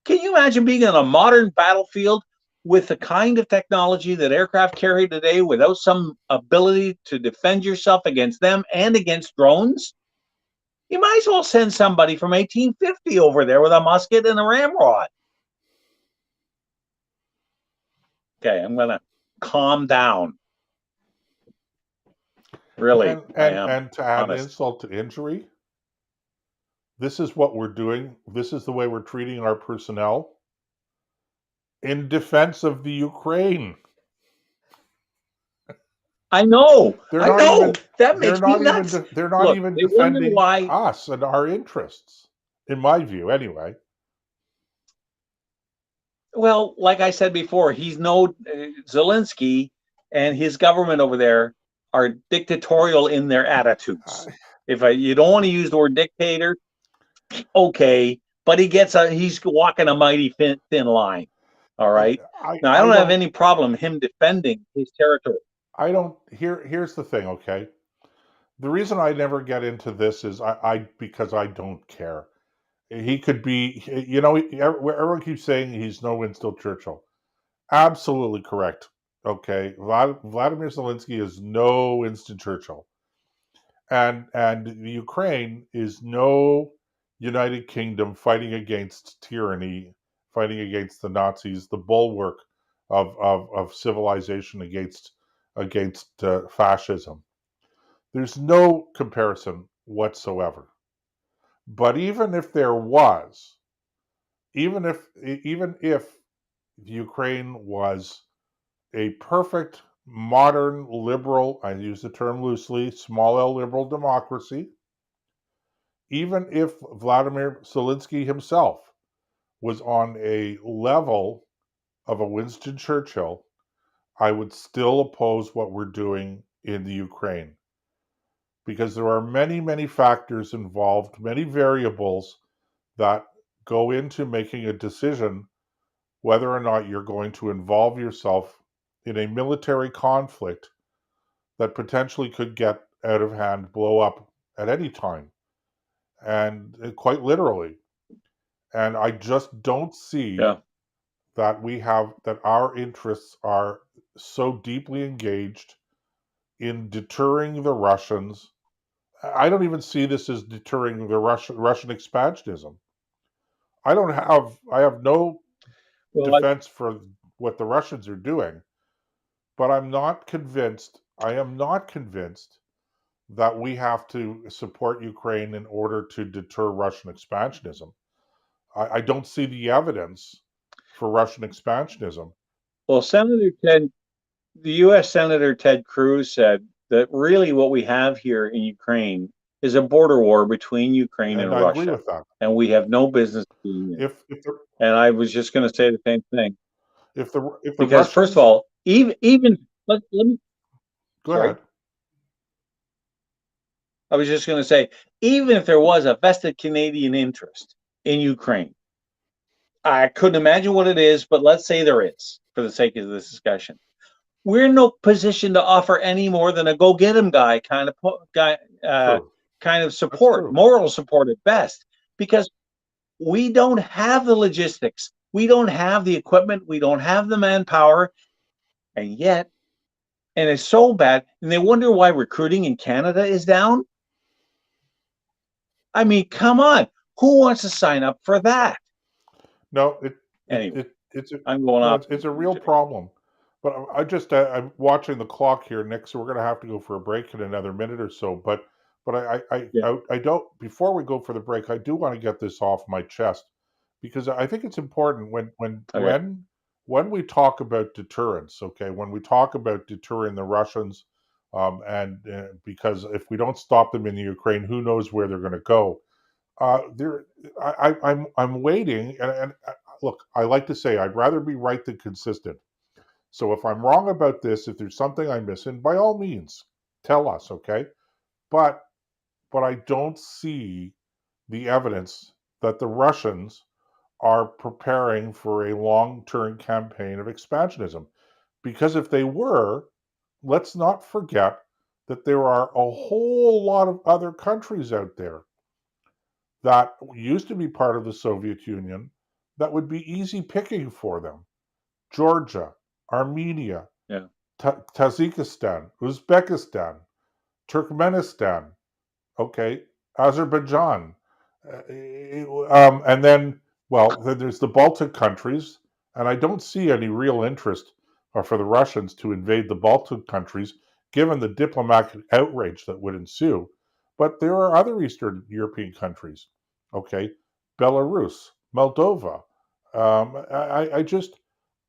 Can you imagine being in a modern battlefield with the kind of technology that aircraft carry today without some ability to defend yourself against them and against drones? You might as well send somebody from 1850 over there with a musket and a ramrod. Okay, I'm going to calm down. Really, and to add insult to injury, this is what we're doing. This is the way we're treating our personnel in defense of the Ukraine. I know. That makes me nuts. They're not even defending us and our interests, in my view, anyway. Well, like I said before, Zelensky and his government over there are dictatorial in their attitudes. If you don't want to use the word dictator, okay, but he's walking a mighty thin line. All right. Now I I don't have don't any problem him defending his territory. here's the thing, okay? The reason I never get into this is because I don't care. He could be, everyone keeps saying he's no Winston Churchill. Absolutely correct. Okay, Vladimir Zelensky is no Winston Churchill, and the Ukraine is no United Kingdom fighting against tyranny, fighting against the Nazis, the bulwark of civilization against fascism. There's no comparison whatsoever. But even if there was, even if Ukraine was a perfect modern liberal, I use the term loosely, small L liberal democracy, even if Vladimir Zelensky himself was on a level of a Winston Churchill, I would still oppose what we're doing in the Ukraine because there are many, many factors involved, many variables that go into making a decision whether or not you're going to involve yourself in a military conflict that potentially could get out of hand, blow up at any time, and quite literally. And I just don't see Yeah. that our interests are so deeply engaged in deterring the Russians. I don't even see this as deterring the Russian expansionism. I have no Well, defense for what the Russians are doing, but I am not convinced that we have to support Ukraine in order to deter Russian expansionism. I don't see the evidence for Russian expansionism. well, the U.S. Senator Ted Cruz said that really what we have here in Ukraine is a border war between Ukraine And and I agree Russia, with that. and we have no business being in. If the And I was just going to say the same thing if the because, first of Russians all, even let me go sorry, ahead. I was just going to say, even if there was a vested Canadian interest in Ukraine, I couldn't imagine what it is, but let's say there is, for the sake of this discussion. We're in no position to offer any more than a go get him guy True. kind of That's support, true. moral support at best, because we don't have the logistics, we don't have the equipment, we don't have the manpower, and yet, and it's so bad, and they wonder why recruiting in Canada is down. I mean, come on, who wants to sign up for that? No, Anyway, it's a I'm going no, off it's a real today. problem. But I'm watching the clock here, Nick. So we're going to have to go for a break in another minute or so. But Yeah. I don't. Before we go for the break, I do want to get this off my chest because I think it's important Okay. when we talk about deterrence. Okay, when we talk about deterring the Russians, and because if we don't stop them in the Ukraine, who knows where they're going to go? There, I'm waiting, and look, I like to say I'd rather be right than consistent. So if I'm wrong about this, if there's something I'm missing, by all means, tell us, okay? But I don't see the evidence that the Russians are preparing for a long-term campaign of expansionism. Because if they were, let's not forget that there are a whole lot of other countries out there that used to be part of the Soviet Union that would be easy picking for them. Georgia, Armenia, Yeah. Tajikistan, Uzbekistan, Turkmenistan, okay, Azerbaijan, and then there's the Baltic countries, and I don't see any real interest for the Russians to invade the Baltic countries, given the diplomatic outrage that would ensue. But there are other Eastern European countries, okay, Belarus, Moldova. I just,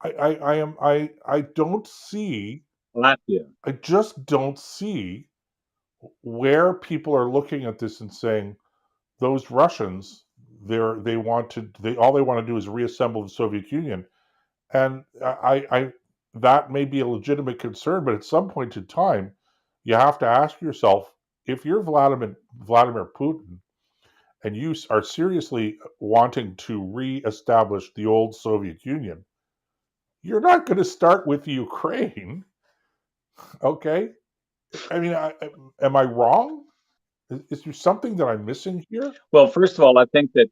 I am, I don't see, Latvia. I just don't see where people are looking at this and saying those Russians, they want to, they all they want to do is reassemble the Soviet Union, and I that may be a legitimate concern, but at some point in time, you have to ask yourself, if you're Vladimir Putin and you are seriously wanting to reestablish the old Soviet Union, you're not going to start with Ukraine, okay? I mean, am I wrong? Is there something that I'm missing here? Well, first of all, I think that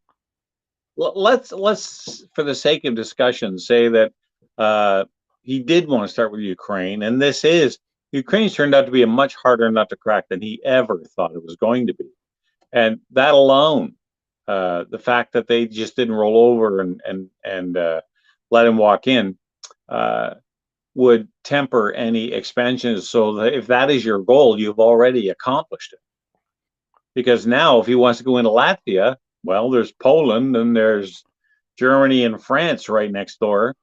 let's for the sake of discussion say that he did want to start with Ukraine, and Ukraine's turned out to be a much harder nut to crack than he ever thought it was going to be, and that alone, the fact that they just didn't roll over and let him walk in, would temper any expansions. So that if that is your goal, you've already accomplished it. Because now, if he wants to go into Latvia, well, there's Poland and there's Germany and France right next door,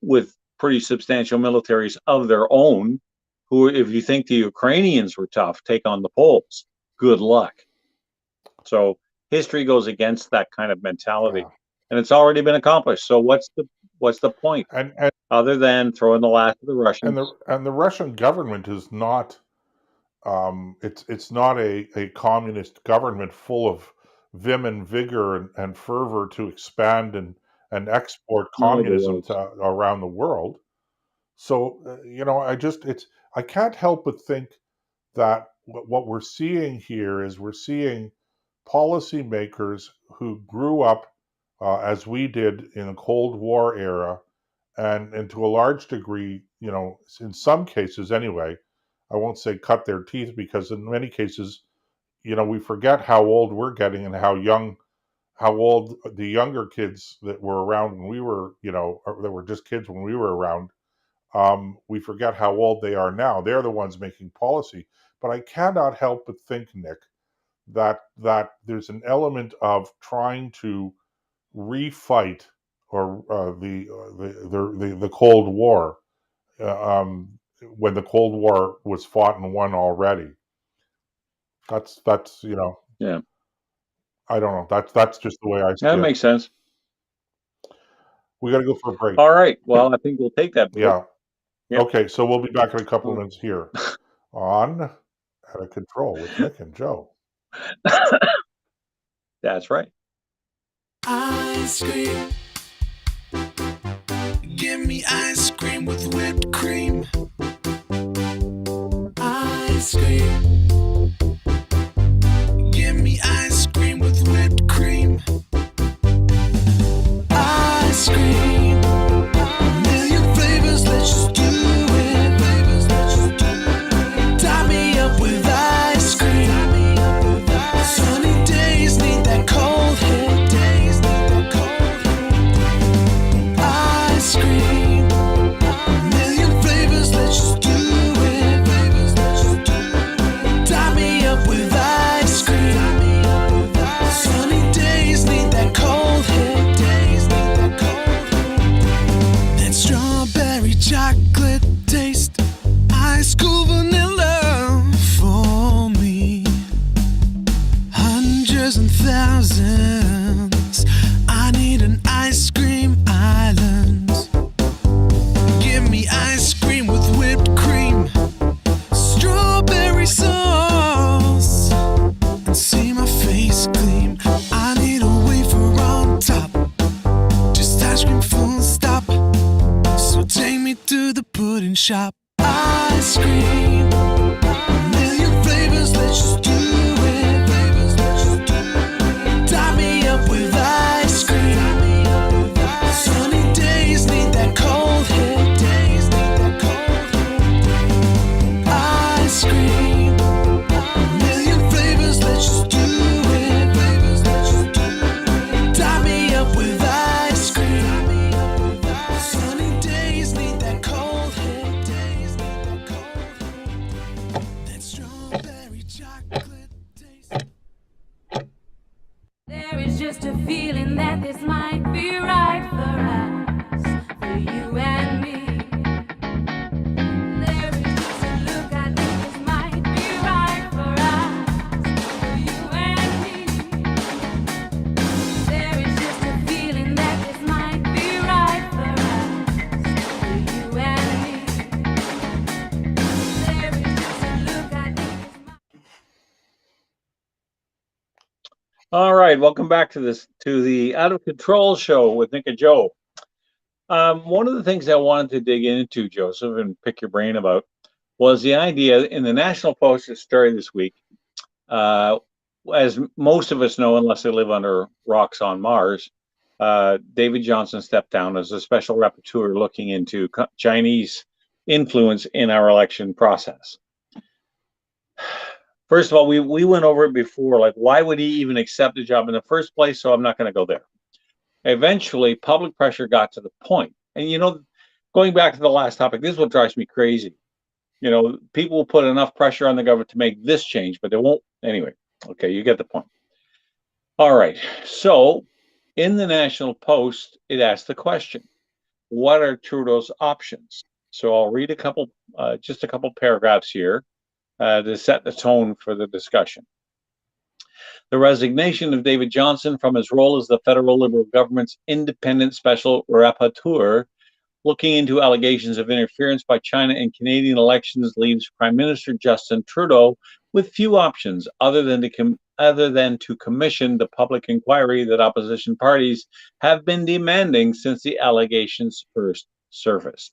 with pretty substantial militaries of their own, who, if you think the Ukrainians were tough, take on the Poles. Good luck. So history goes against that kind of mentality, and it's already been accomplished. So what's the point? And other than throwing the last of the Russians? And the Russian government is not. It's not a communist government full of vim and vigor and fervor to expand and export communism around the world. So I can't help but think that what we're seeing here is we're seeing policymakers who grew up as we did in the Cold War era, and to a large degree, in some cases anyway, I won't say cut their teeth, because in many cases, we forget how old we're getting and how old the younger kids that were around when we were, or that were just kids when we were around. We forget how old they are now. They're the ones making policy. But I cannot help but think, Nick, that there's an element of trying to refight or the Cold War, when the Cold War was fought and won already. That's yeah. I don't know. That's just the way I see it. That makes sense. We got to go for a break. All right. Well, I think we'll take that break. Yeah. Yep. Okay. So we'll be back in a couple of minutes here on Out of Control with Nick and Joe. That's right. Ice cream. Give me ice cream with whipped cream. Ice cream. Give me ice cream with whipped cream. Ice cream. A million flavors, let's just do it. Tie me up with ice cream. Sunny days need that cold hit. Ice cream. A million flavors, let's just do it. Tie me up with ice cream. Sunny days need that cold hit. That strawberry chocolate taste, ice cool vanilla for me. Hundreds and thousands, I need an ice cream island. Give me ice cream with whipped cream, strawberry sauce, and see my face gleam. I need a wafer on top, just ice cream full stop. So take me to the pudding shop. Ice cream, a million flavors, let's just do it. Tie me up with ice cream. Sunny days need that cold hit. Ice cream, a million flavors, let's just do it. Tie me up with ice cream. Sunny days need that cold hit. That strawberry chocolate. All right, welcome back to the Out of Control show with Nick and Joe. One of the things I wanted to dig into, Joseph, and pick your brain about was the idea in the National Post story this week. As most of us know, unless they live under rocks on Mars, David Johnson stepped down as a special rapporteur looking into Chinese influence in our election process. First of all, we went over it before, like why would he even accept the job in the first place? So I'm not going to go there. Eventually, public pressure got to the point. And, going back to the last topic, this is what drives me crazy. People will put enough pressure on the government to make this change, but they won't. Anyway, okay, you get the point. All right. So in the National Post, it asked the question, what are Trudeau's options? So I'll read just a couple paragraphs here to set the tone for the discussion. The resignation of David Johnson from his role as the federal Liberal government's independent special rapporteur looking into allegations of interference by China in Canadian elections leaves Prime Minister Justin Trudeau with few options other than to commission the public inquiry that opposition parties have been demanding since the allegations first surfaced.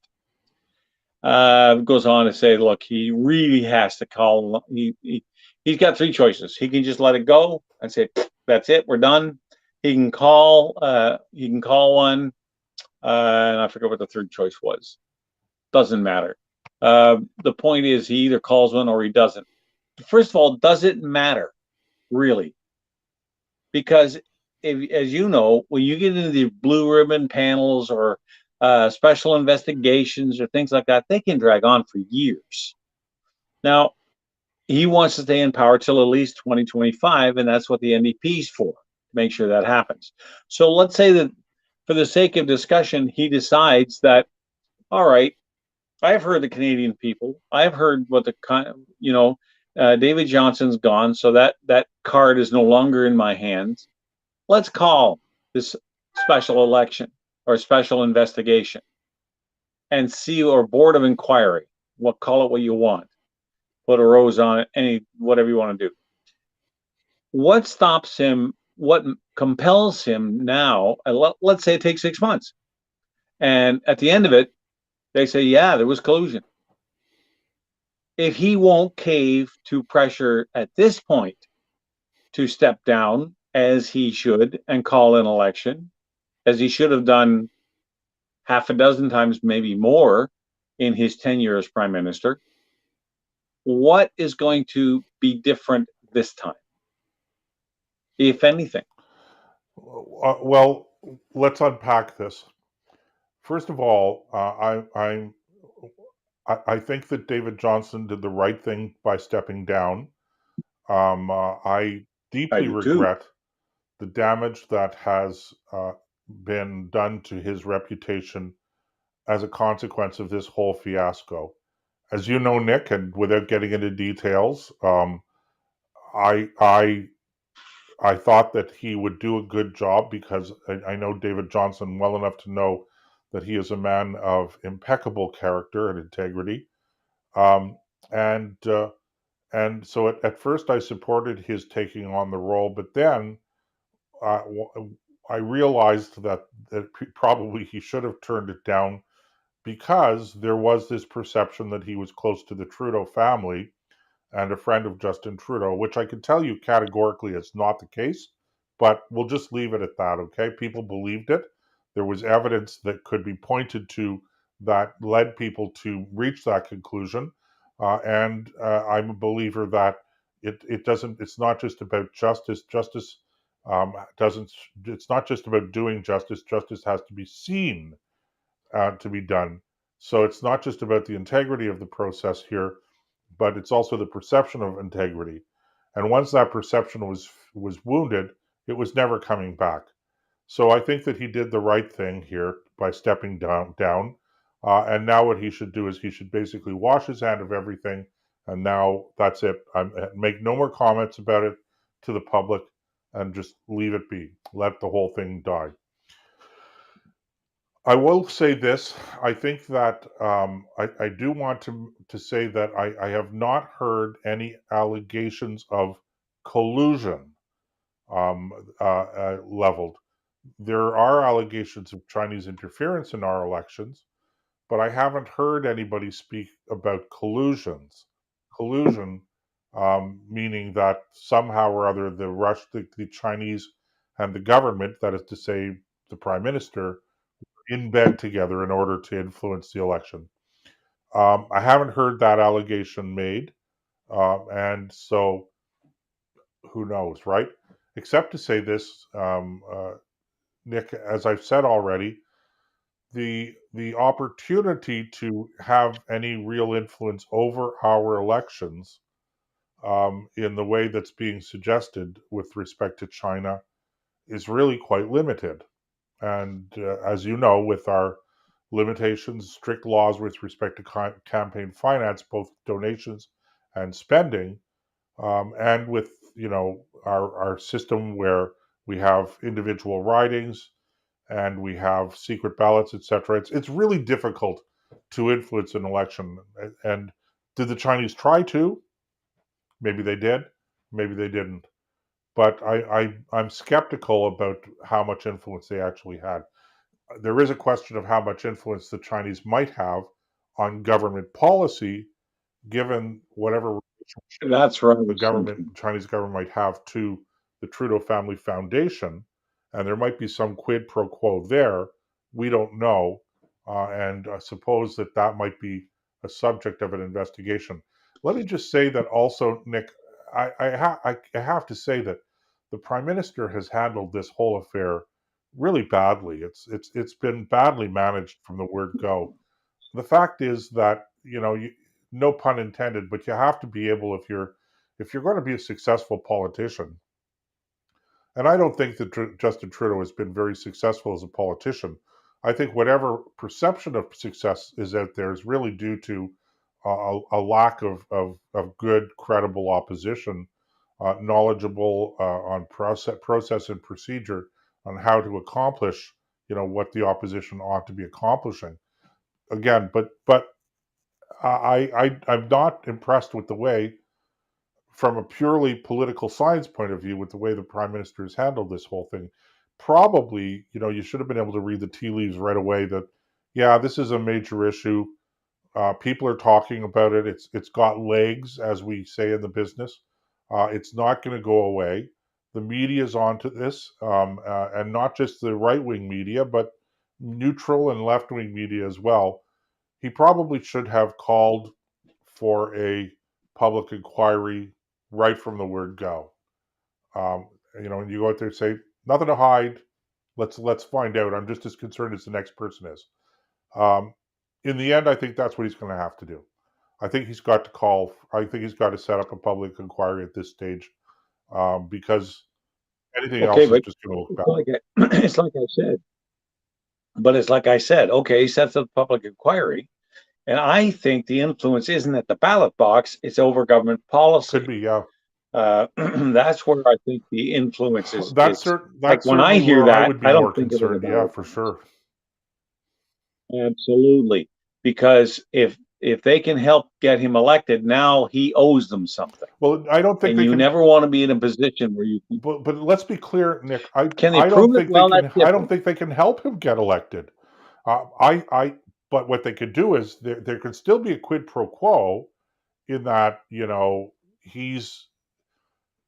Goes on to say, look, he really has to call. He's got three choices. He can just let it go and say, that's it, we're done. He can call one, and I forget what the third choice was. Doesn't matter. The point is he either calls one or he doesn't. First of all, does it matter, really? Because as you know, when you get into the blue ribbon panels or special investigations or things like that, they can drag on for years. Now, he wants to stay in power till at least 2025, and that's what the NDP's for, to make sure that happens. So let's say that for the sake of discussion, he decides that, all right, I've heard the Canadian people. I've heard what David Johnson's gone, so that card is no longer in my hands. Let's call this special election or special investigation and see, or board of inquiry. Call it what you want. Put a rose on it, whatever you want to do. What stops him? What compels him now? Let's say it takes 6 months. And at the end of it, they say, yeah, there was collusion. If he won't cave to pressure at this point to step down as he should and call an election, as he should have done half a dozen times, maybe more, in his tenure as Prime Minister, what is going to be different this time, if anything? Well, let's unpack this. First of all, I think that David Johnson did the right thing by stepping down. I deeply regret the damage that has been done to his reputation as a consequence of this whole fiasco. As you know, Nick, and without getting into details, I thought that he would do a good job because I know David Johnson well enough to know that he is a man of impeccable character and integrity. And so at first I supported his taking on the role, but then I realized that probably he should have turned it down because there was this perception that he was close to the Trudeau family and a friend of Justin Trudeau, which I can tell you categorically is not the case, but we'll just leave it at that, okay? People believed it. There was evidence that could be pointed to that led people to reach that conclusion. And I'm a believer that it's not just about justice. Justice it's not just about doing justice. Justice has to be seen to be done. So it's not just about the integrity of the process here, but it's also the perception of integrity. And once that perception was wounded, it was never coming back. So I think that he did the right thing here by stepping down. And now what he should do is he should basically wash his hand of everything. And now that's it. Make no more comments about it to the public and just leave it be. Let the whole thing die. I will say this. I think that I do want to say that I have not heard any allegations of collusion leveled. There are allegations of Chinese interference in our elections, but I haven't heard anybody speak about collusions. Collusion, meaning that somehow or other the Chinese and the government, that is to say, the prime minister, in bed together in order to influence the election. I haven't heard that allegation made, and so who knows, right? Except to say this, Nick, as I've said already, the opportunity to have any real influence over our elections, in the way that's being suggested with respect to China, is really quite limited. And as you know, with our limitations, strict laws with respect to campaign finance, both donations and spending, and with our system where we have individual ridings and we have secret ballots, etc. It's really difficult to influence an election. And did the Chinese try to? Maybe they did. Maybe they didn't. But I'm skeptical about how much influence they actually had. There is a question of how much influence the Chinese might have on government policy, given whatever That's right. the Chinese government might have to the Trudeau Family Foundation, and there might be some quid pro quo there. We don't know, and I suppose that might be a subject of an investigation. Let me just say that also, Nick, I have to say that the Prime Minister has handled this whole affair really badly. It's been badly managed from the word go. The fact is that no pun intended, but you have to be able, if you're going to be a successful politician, and I don't think that Justin Trudeau has been very successful as a politician. I think whatever perception of success is out there is really due to a lack of good, credible opposition, knowledgeable on process and procedure on how to accomplish, what the opposition ought to be accomplishing. Again, but I'm not impressed with the way, from a purely political science point of view, with the way the Prime Minister has handled this whole thing. Probably, you should have been able to read the tea leaves right away that, yeah, this is a major issue. People are talking about it. It's got legs, as we say in the business. It's not going to go away. The media is onto this, and not just the right-wing media, but neutral and left-wing media as well. He probably should have called for a public inquiry right from the word go. And you go out there and say, nothing to hide. Let's find out. I'm just as concerned as the next person is. In the end, I think that's what he's going to have to do. I think he's got to set up a public inquiry at this stage, because anything else is just going to look bad. It's like I said. But it's like I said, okay, he sets up a public inquiry. And I think the influence isn't at the ballot box, it's over government policy. Could be, yeah. That's where I think the influence is. That's like when I hear that, I would be more concerned. Yeah, for sure. Absolutely. Because if they can help get him elected, now he owes them something. Well, I don't think you never want to be in a position where you. But let's be clear, Nick. I don't think they can help him get elected. But what they could do is there could still be a quid pro quo, in that he's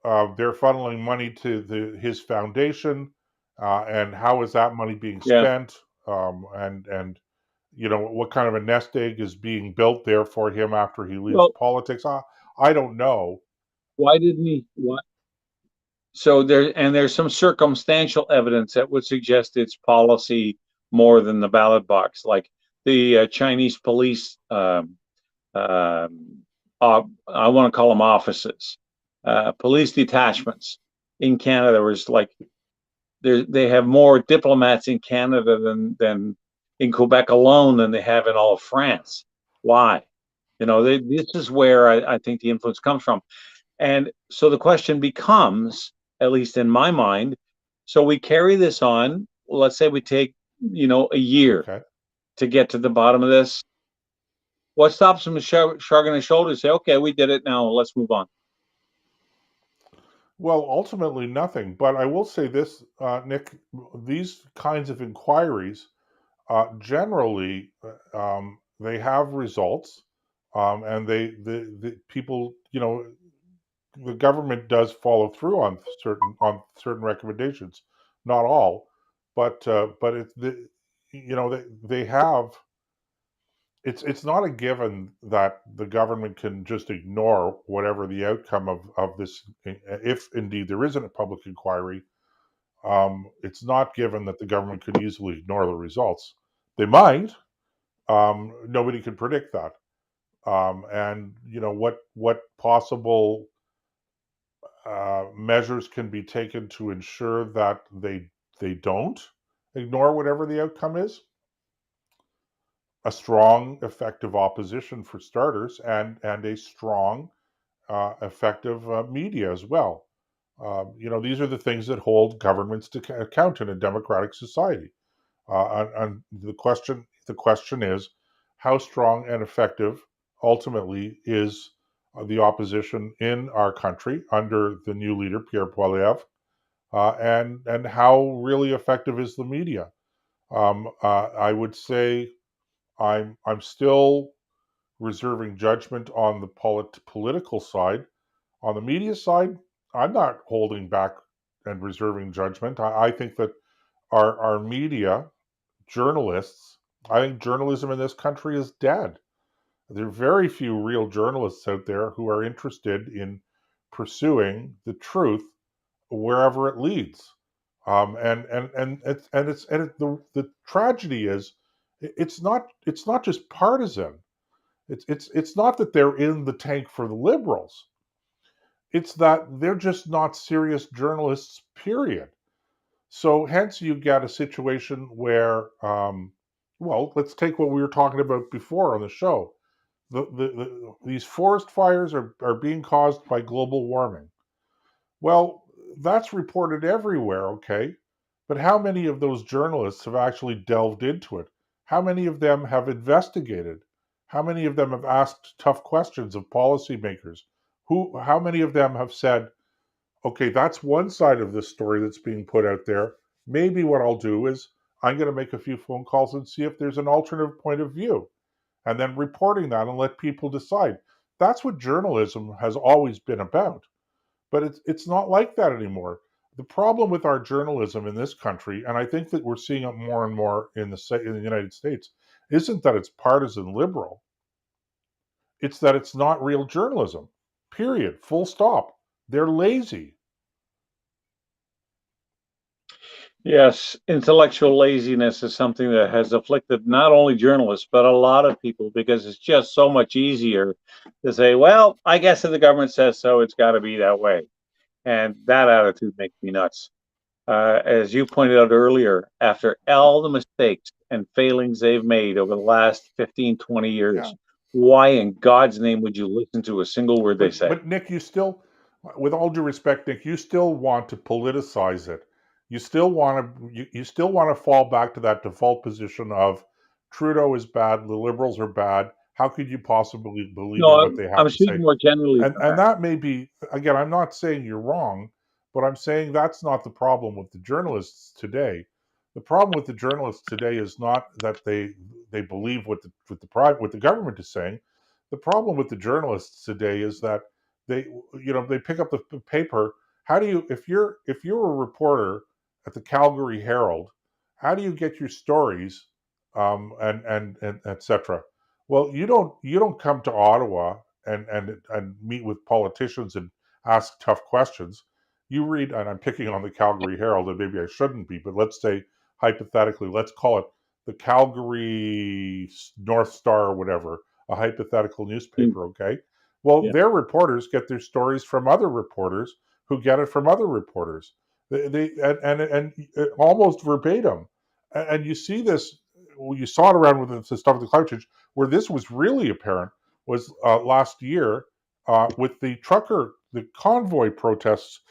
they're funneling money to his foundation, and how is that money being spent, and what kind of a nest egg is being built there for him after he leaves politics. I don't know. Why didn't he? What? So there's some circumstantial evidence that would suggest it's policy more than the ballot box, like the Chinese police. I want to call them offices, police detachments in Canada. Was like they have more diplomats in Canada than in Quebec alone than they have in all of France. Why? This is where I think the influence comes from. And so the question becomes, at least in my mind, so we carry this on. Let's say we take, a year to get to the bottom of this. What stops them shrugging his shoulders and say, okay, we did it, now let's move on? Well, ultimately nothing. But I will say this, Nick: these kinds of inquiries generally they have results, and the people, the government does follow through on certain recommendations, not all, but it's they have. It's not a given that the government can just ignore whatever the outcome of this, if indeed there isn't a public inquiry. It's not given that the government could easily ignore the results. They might. Nobody can predict that. And what possible measures can be taken to ensure that they don't ignore whatever the outcome is? A strong, effective opposition for starters, and a strong, effective media as well. These are the things that hold governments to account in a democratic society. And the question is, how strong and effective ultimately is the opposition in our country under the new leader Pierre Poilievre, and how really effective is the media? I would say I'm still reserving judgment on the political side. On the media side, I'm not holding back and reserving judgment. I think that our media, journalists, I think journalism in this country is dead. There are very few real journalists out there who are interested in pursuing the truth wherever it leads. The tragedy is, it's not just partisan. It's not that they're in the tank for the liberals. It's that they're just not serious journalists. Period. So hence you get a situation where, well, let's take what we were talking about before on the show. These forest fires are being caused by global warming. Well, that's reported everywhere, okay? But how many of those journalists have actually delved into it? How many of them have investigated? How many of them have asked tough questions of policymakers? How many of them have said, okay, that's one side of this story that's being put out there. Maybe what I'll do is I'm going to make a few phone calls and see if there's an alternative point of view, and then reporting that and let people decide. That's what journalism has always been about. But it's not like that anymore. The problem with our journalism in this country, and I think that we're seeing it more and more in the United States, isn't that it's partisan liberal. It's that it's not real journalism. Period. Full stop. They're lazy. Yes, intellectual laziness is something that has afflicted not only journalists, but a lot of people, because it's just so much easier to say, well, I guess if the government says so, it's got to be that way. And that attitude makes me nuts. As you pointed out earlier, after all the mistakes and failings they've made over the last 15, 20 years, Yeah. why in God's name would you listen to a single word they say? But Nick, you still, with all due respect, Nick, you still want to politicize it. You still want to fall back to that default position of Trudeau is bad, the Liberals are bad. How could you possibly believe in No, what they have I'm to say? speaking more generally. And that may be, again, I'm not saying you're wrong, but I'm saying that's not the problem with the journalists today. The problem with the journalists today is not that they believe what the government is saying. The problem with the journalists today is that they pick up the paper. How do you, if you're a reporter at the Calgary Herald, how do you get your stories, and etc.? Well, you don't come to Ottawa and meet with politicians and ask tough questions. You read, and I'm picking on the Calgary Herald, and maybe I shouldn't be, but let's say hypothetically, let's call it the Calgary North Star or whatever, a hypothetical newspaper, okay? Well, Yeah. their reporters get their stories from other reporters who get it from other reporters. They and almost verbatim. And you see this, well, you saw it around with the stuff with the climate change, where this was really apparent was last year with the convoy protests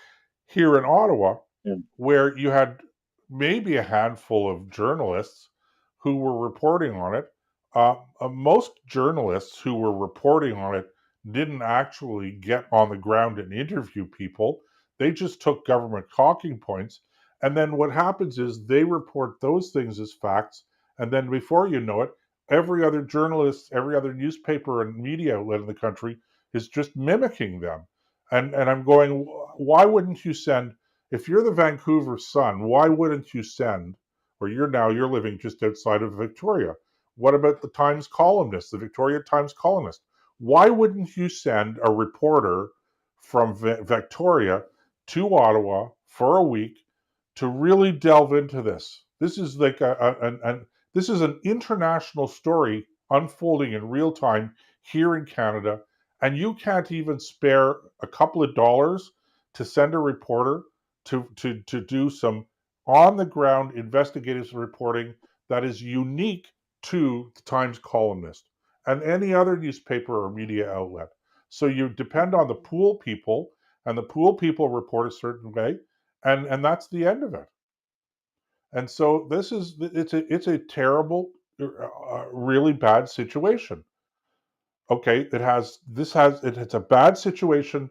here in Ottawa, Yeah. where you had maybe a handful of journalists who were reporting on it. Most journalists who were reporting on it didn't actually get on the ground and interview people. They just took government talking points. And then what happens is they report those things as facts. And then before you know it, every other journalist, every other newspaper and media outlet in the country is just mimicking them. And I'm going, why wouldn't you send, if you're the Vancouver Sun, why wouldn't you send, or you're living just outside of Victoria. What about the Times columnist, the Victoria Times columnist? Why wouldn't you send a reporter from Victoria to Ottawa for a week to really delve into this? This is like this is an international story unfolding in real time here in Canada, and you can't even spare a couple of dollars to send a reporter to do some on the ground investigative reporting that is unique to the Times columnist and any other newspaper or media outlet. So you depend on the pool people, and the pool people report a certain way, and that's the end of it. And so it's a terrible, really bad situation. Okay, it's a bad situation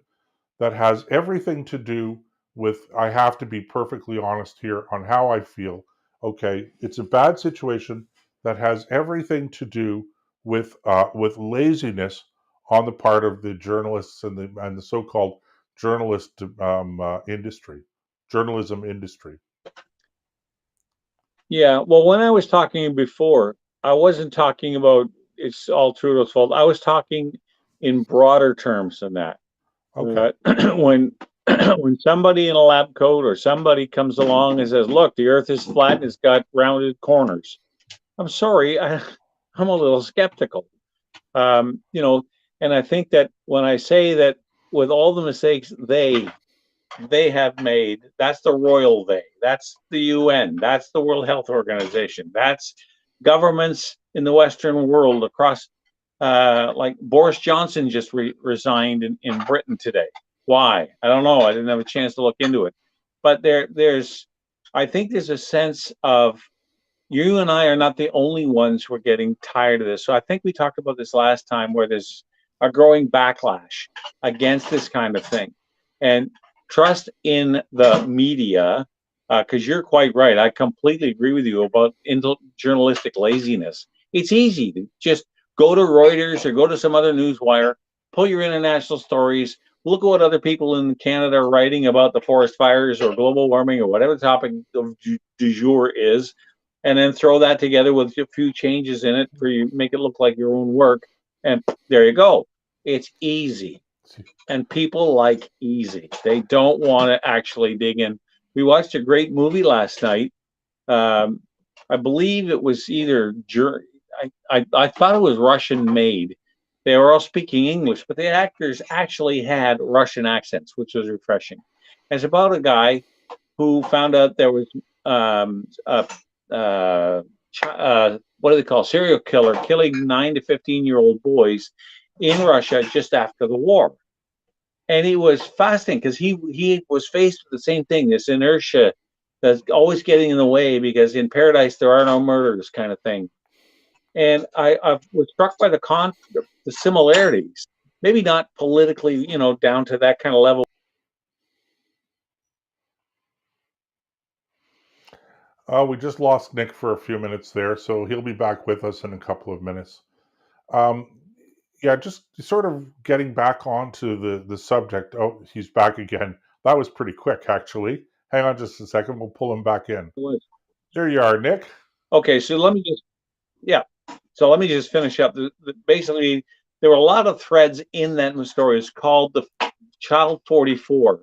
that has everything to do with, I have to be perfectly honest here on how I feel. Okay, it's a bad situation that has everything to do with laziness on the part of the journalists and the so-called journalist industry, journalism industry. Yeah, well, when I was talking before, I wasn't talking about it's all Trudeau's fault. I was talking in broader terms than that. Okay. When when somebody in a lab coat or somebody comes along and says, "Look, the Earth is flat and it's got rounded corners," I'm sorry, I'm a little skeptical. You know, and I think that when I say that with all the mistakes they have made, that's the royal they, that's the UN, that's the World Health Organization, that's governments in the Western world across, like Boris Johnson just resigned in Britain today. Why? I don't know. I didn't have a chance to look into it. But I think there's a sense of, you and I are not the only ones who are getting tired of this. So I think we talked about this last time, where there's a growing backlash against this kind of thing. And trust in the media, because you're quite right. I completely agree with you about journalistic laziness. It's easy to just go to Reuters or go to some other newswire, pull your international stories, look at what other people in Canada are writing about the forest fires or global warming or whatever the topic du jour is, and then throw that together with a few changes in it for you, make it look like your own work, and there you go. It's easy. And people like easy. They don't want to actually dig in. We watched a great movie last night. I believe it was either I thought it was Russian made. They were all speaking English, but the actors actually had Russian accents, which was refreshing. It's about a guy who found out there was what do they call, serial killer killing 9 to 15-year-old boys in Russia just after the war. And it was fascinating because he was faced with the same thing, this inertia that's always getting in the way because in paradise there are no murders kind of thing. And I was struck by the similarities, maybe not politically, down to that kind of level. We just lost Nick for a few minutes there, so he'll be back with us in a couple of minutes. Yeah, just sort of getting back onto the subject. Oh, he's back again. That was pretty quick, actually. Hang on just a second. We'll pull him back in. There you are, Nick. Okay, so let me just finish up. Basically, there were a lot of threads in that story. It's called the Child 44.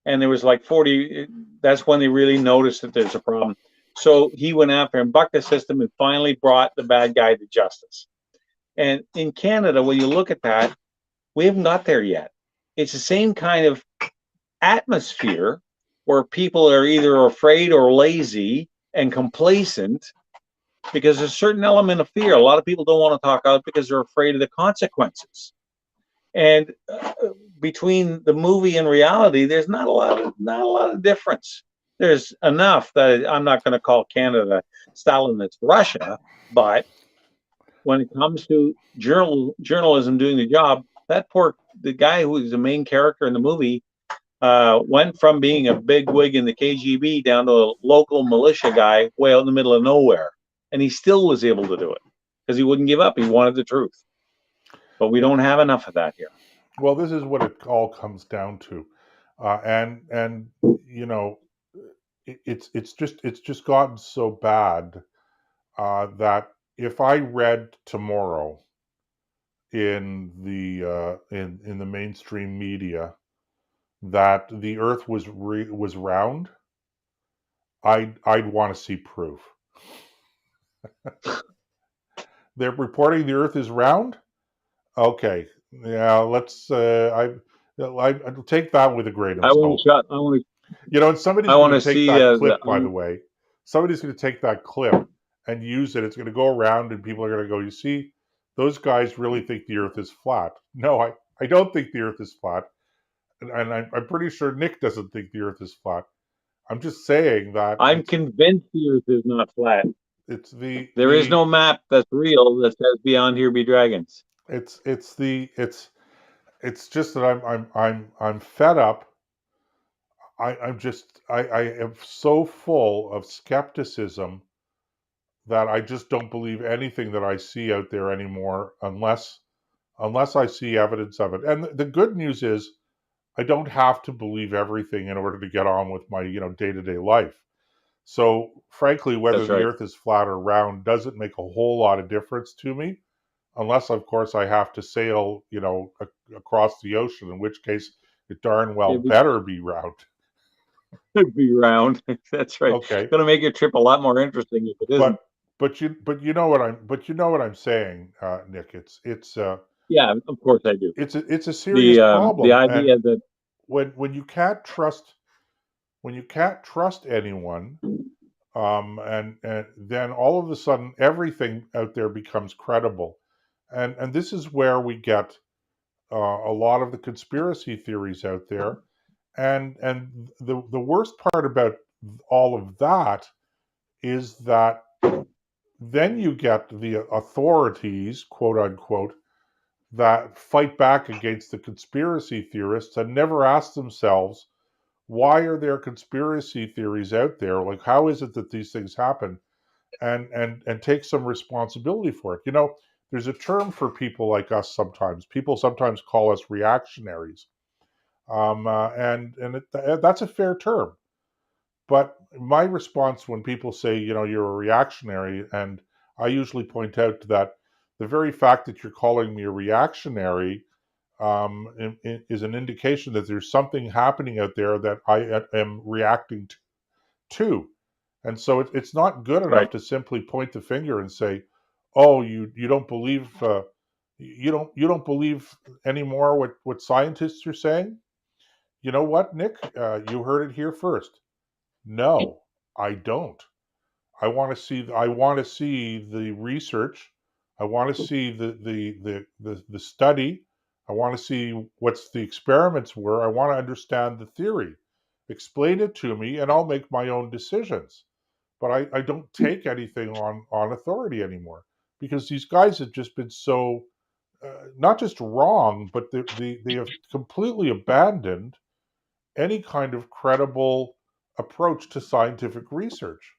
And there was like 40. That's when they really noticed that there's a problem. So he went after and bucked the system and finally brought the bad guy to justice. And in Canada, when you look at that, we haven't got there yet. It's the same kind of atmosphere where people are either afraid or lazy and complacent because there's a certain element of fear. A lot of people don't want to talk out because they're afraid of the consequences. And between the movie and reality, there's not a lot of difference. There's enough that I'm not going to call Canada Stalinist Russia, but when it comes to journalism doing the job, the guy who is the main character in the movie, went from being a big wig in the KGB down to a local militia guy way out in the middle of nowhere. And he still was able to do it because he wouldn't give up. He wanted the truth. But we don't have enough of that here. Well, this is what it all comes down to. And you know, it's just gotten so bad that if I read tomorrow in the mainstream media that the Earth was round, I'd want to see proof. They're reporting the Earth is round. Okay, yeah, let's. I'll take that with a grain of salt. You know, and somebody's going to take that clip. By the way, somebody's going to take that clip and use it. It's going to go around, and people are going to go, "You see, those guys really think the Earth is flat." No, I don't think the Earth is flat, and I'm pretty sure Nick doesn't think the Earth is flat. I'm just saying that I'm convinced the Earth is not flat. There is no map that's real that says beyond here be dragons. It's just that I'm fed up. I am so full of skepticism that I just don't believe anything that I see out there anymore unless I see evidence of it. And the good news is I don't have to believe everything in order to get on with my, day-to-day life. So frankly, whether the Earth is flat or round doesn't make a whole lot of difference to me, unless of course I have to sail, across the ocean, in which case it darn well better be round. Be round. That's right. Okay. It's going to make your trip a lot more interesting if it isn't. But you know what I'm saying, Nick. It's yeah, of course I do. It's a serious problem. The idea that when you can't trust anyone, and then all of a sudden everything out there becomes credible, and this is where we get a lot of the conspiracy theories out there, and the worst part about all of that is that then you get the authorities, quote unquote, that fight back against the conspiracy theorists and never ask themselves, why are there conspiracy theories out there? Like, how is it that these things happen? And take some responsibility for it. There's a term for people like us sometimes. People sometimes call us reactionaries. That's a fair term. But my response when people say, you're a reactionary, and I usually point out that the very fact that you're calling me a reactionary is an indication that there's something happening out there that I am reacting to. And so it's not good enough to simply point the finger and say, "Oh, you don't believe you don't believe anymore what scientists are saying." You know what, Nick? You heard it here first. No, I don't. I want to see the research. I want to see the study. I want to see what the experiments were. I want to understand the theory. Explain it to me, and I'll make my own decisions. But I don't take anything on authority anymore, because these guys have just been so not just wrong, but they have completely abandoned any kind of credible approach to scientific research.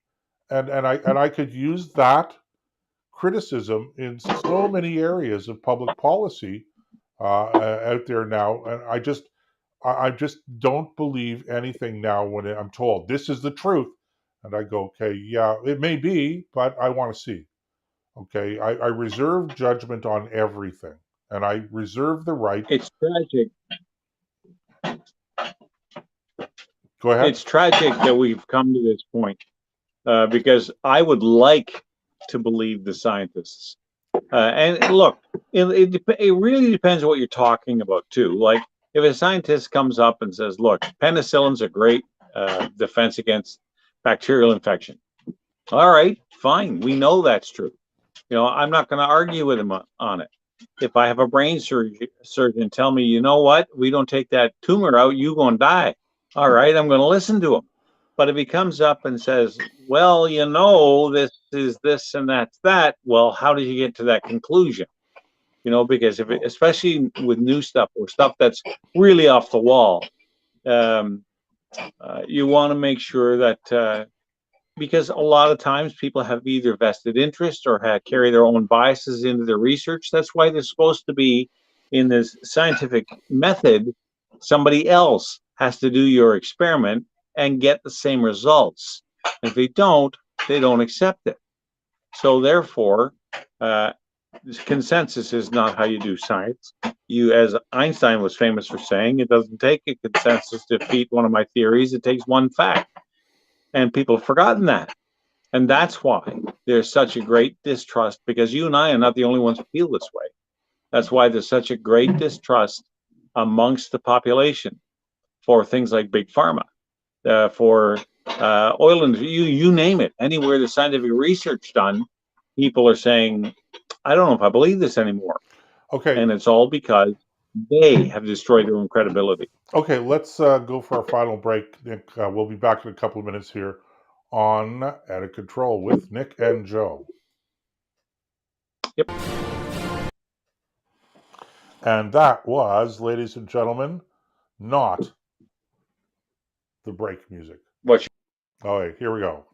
And I could use that criticism in so many areas of public policy out there now, and I just don't believe anything now when I'm told this is the truth, and I go, okay, yeah, it may be, but I want to see. Okay, I reserve judgment on everything, and I reserve the right. It's tragic. Go ahead. It's tragic that we've come to this point, because I would like to believe the scientists. And look, it really depends on what you're talking about too. Like if a scientist comes up and says, "Look, penicillin's a great defense against bacterial infection." All right, fine. We know that's true. I'm not going to argue with him on it. If I have a brain surgeon tell me, you know what, we don't take that tumor out, you're going to die. All right, I'm going to listen to him. But if he comes up and says, well, this is this and that's that, well, how did you get to that conclusion? Because especially with new stuff or stuff that's really off the wall, you want to make sure that because a lot of times people have either vested interest or carry their own biases into their research. That's why they're supposed to be in this scientific method. Somebody else has to do your experiment and get the same results. If they don't accept it. So therefore, consensus is not how you do science. As Einstein was famous for saying, it doesn't take a consensus to defeat one of my theories. It takes one fact. And people have forgotten that. And that's why there's such a great distrust, because you and I are not the only ones who feel this way. That's why there's such a great distrust amongst the population for things like big pharma, for oil industry, you name it. Anywhere there's scientific research done, people are saying, I don't know if I believe this anymore. Okay. And it's all because they have destroyed their own credibility. Okay, let's go for our final break, Nick. We'll be back in a couple of minutes here on Out of Control with Nick and Joe. Yep. And that was, ladies and gentlemen, not the break music. What? All right, here we go.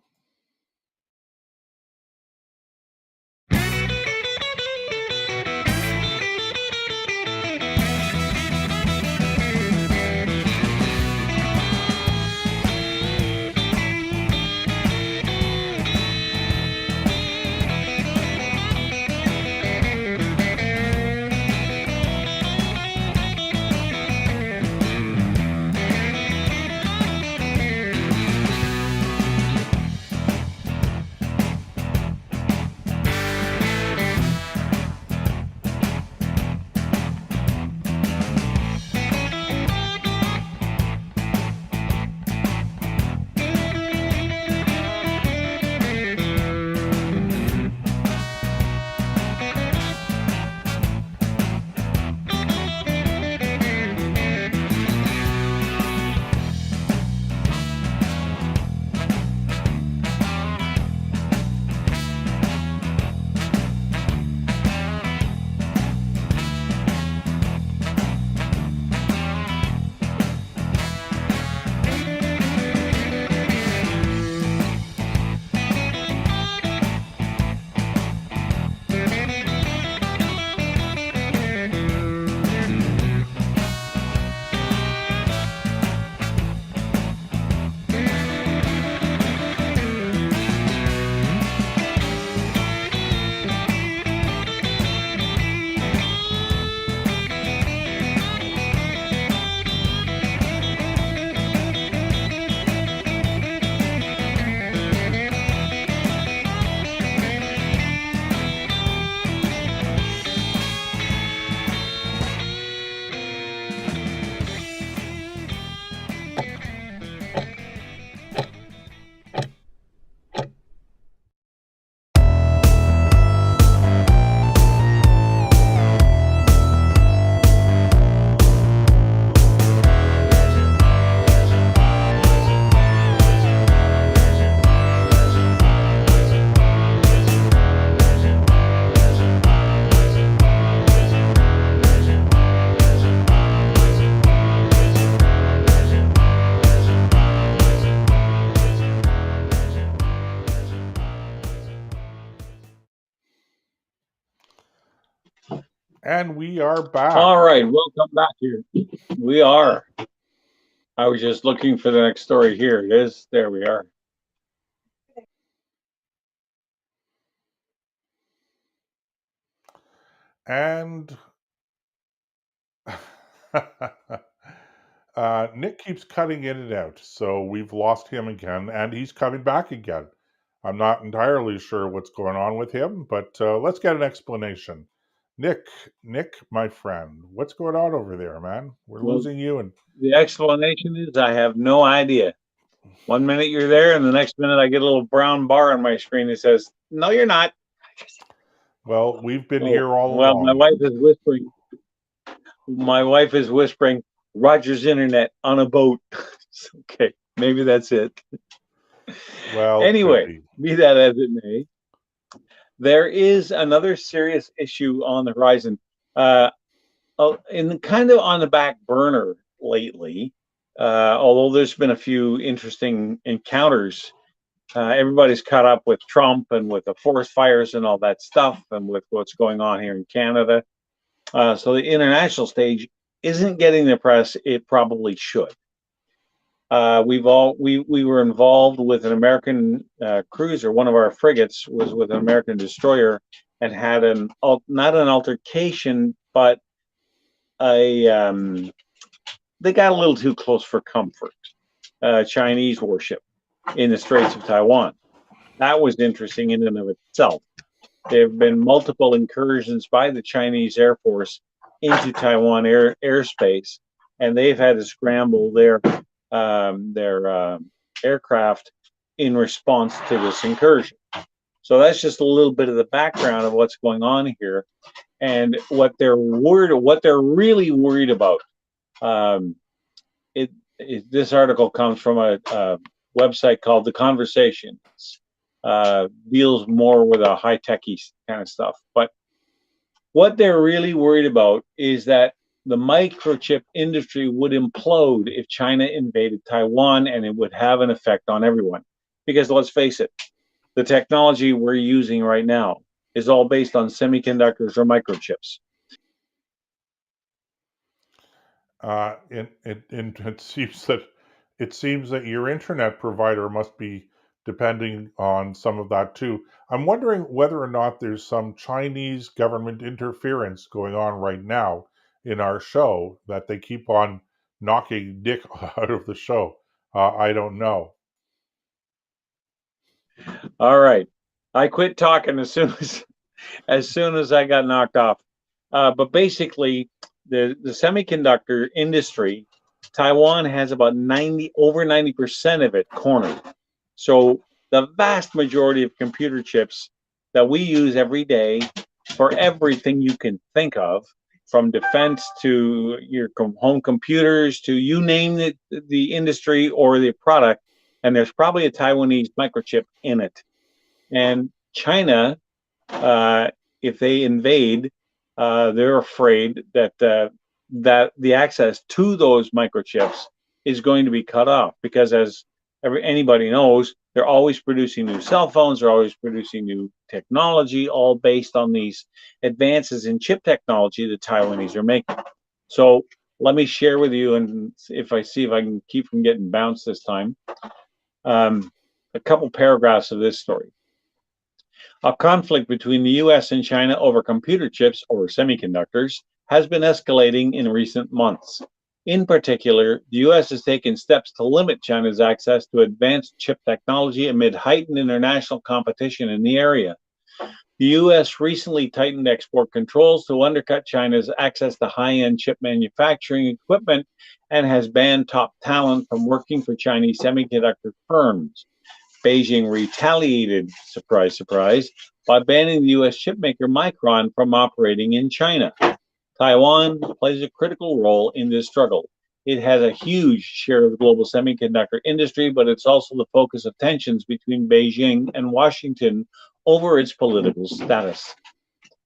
And we are back. All right, welcome back here. We are. I was just looking for the next story. Here it is. There we are. And Nick keeps cutting in and out, so we've lost him again, and he's coming back again. I'm not entirely sure what's going on with him, but let's get an explanation. Nick, my friend, what's going on over there, man? We're losing you. And the explanation is I have no idea. 1 minute you're there, and the next minute I get a little brown bar on my screen that says, "No, you're not." Well, we've been here all along. My wife is whispering. My wife is whispering, "Roger's internet on a boat." Okay, maybe that's it. Well, anyway, be that as it may, there is another serious issue on the horizon, and kind of on the back burner lately. although there's been a few interesting encounters, everybody's caught up with Trump and with the forest fires and all that stuff, and with what's going on here in Canada. So the international stage isn't getting the press it probably should. We were involved with an American cruiser. One of our frigates was with an American destroyer and had not an altercation, but they got a little too close for comfort. Chinese warship in the Straits of Taiwan. That was interesting in and of itself. There have been multiple incursions by the Chinese Air Force into Taiwan airspace, and they've had to scramble their aircraft in response to this incursion. So that's just a little bit of the background of what's going on here, and what they're really worried about. This article comes from a website called The Conversation. Deals more with a high-techy kind of stuff. But what they're really worried about is that the microchip industry would implode if China invaded Taiwan, and it would have an effect on everyone. Because let's face it, the technology we're using right now is all based on semiconductors or microchips. It seems that your internet provider must be depending on some of that too. I'm wondering whether or not there's some Chinese government interference going on right now in our show, that they keep on knocking Nick out of the show. I don't know. All right, I quit talking as soon as I got knocked off. But basically, the semiconductor industry, Taiwan has about over 90% of it cornered. So the vast majority of computer chips that we use every day for everything you can think of, from defense to your home computers to you name it, the industry or the product, and there's probably a Taiwanese microchip in it. And China, if they invade, they're afraid that the access to those microchips is going to be cut off, because as anybody knows, they're always producing new cell phones, they're always producing new technology, all based on these advances in chip technology the Taiwanese are making. So let me share with you, and if I can keep from getting bounced this time, a couple paragraphs of this story. A conflict between the US and China over computer chips, or semiconductors, has been escalating in recent months. In particular, the US has taken steps to limit China's access to advanced chip technology amid heightened international competition in the area. The US recently tightened export controls to undercut China's access to high-end chip manufacturing equipment, and has banned top talent from working for Chinese semiconductor firms. Beijing retaliated, surprise, surprise, by banning the US chipmaker Micron from operating in China. Taiwan plays a critical role in this struggle. It has a huge share of the global semiconductor industry, but it's also the focus of tensions between Beijing and Washington over its political status.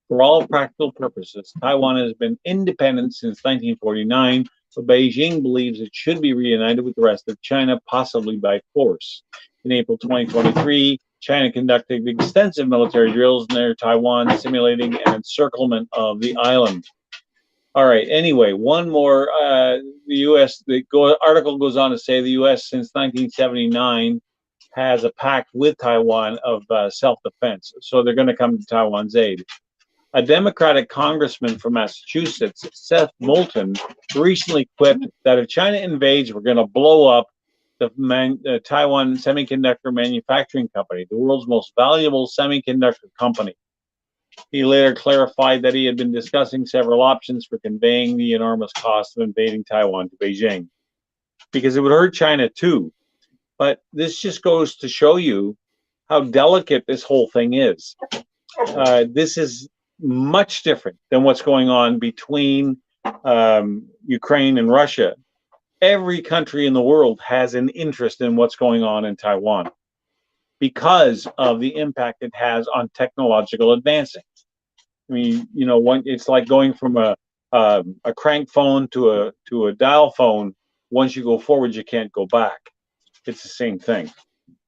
For all practical purposes, Taiwan has been independent since 1949, but Beijing believes it should be reunited with the rest of China, possibly by force. In April 2023, China conducted extensive military drills near Taiwan, simulating an encirclement of the island. All right, anyway, one more. The article goes on to say the U.S. since 1979 has a pact with Taiwan of self-defense, so they're going to come to Taiwan's aid. A Democratic congressman from Massachusetts, Seth Moulton, recently quipped that if China invades, we're going to blow up the Taiwan Semiconductor Manufacturing Company, the world's most valuable semiconductor company. He later clarified that he had been discussing several options for conveying the enormous cost of invading Taiwan to Beijing, because it would hurt China too. But this just goes to show you how delicate this whole thing is. This is much different than what's going on between Ukraine and Russia. Every country in the world has an interest in what's going on in Taiwan because of the impact it has on technological advancing. I mean, it's like going from a crank phone to a dial phone once you go forward, you can't go back. It's the same thing.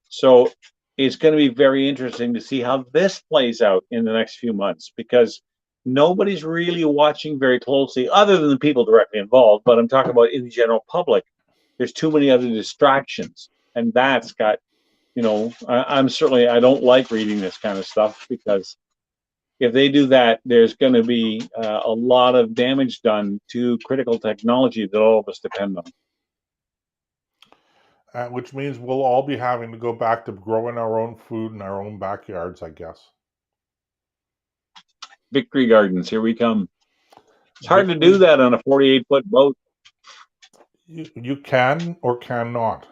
So it's going to be very interesting to see how this plays out in the next few months, because nobody's really watching very closely other than the people directly involved. But I'm talking about in the general public. There's too many other distractions. And that's got, I don't like reading this kind of stuff, because if they do that, there's going to be a lot of damage done to critical technology that all of us depend on. Which means we'll all be having to go back to growing our own food in our own backyards, I guess. Victory gardens, here we come. It's hard to do that on a 48-foot boat. You can or cannot.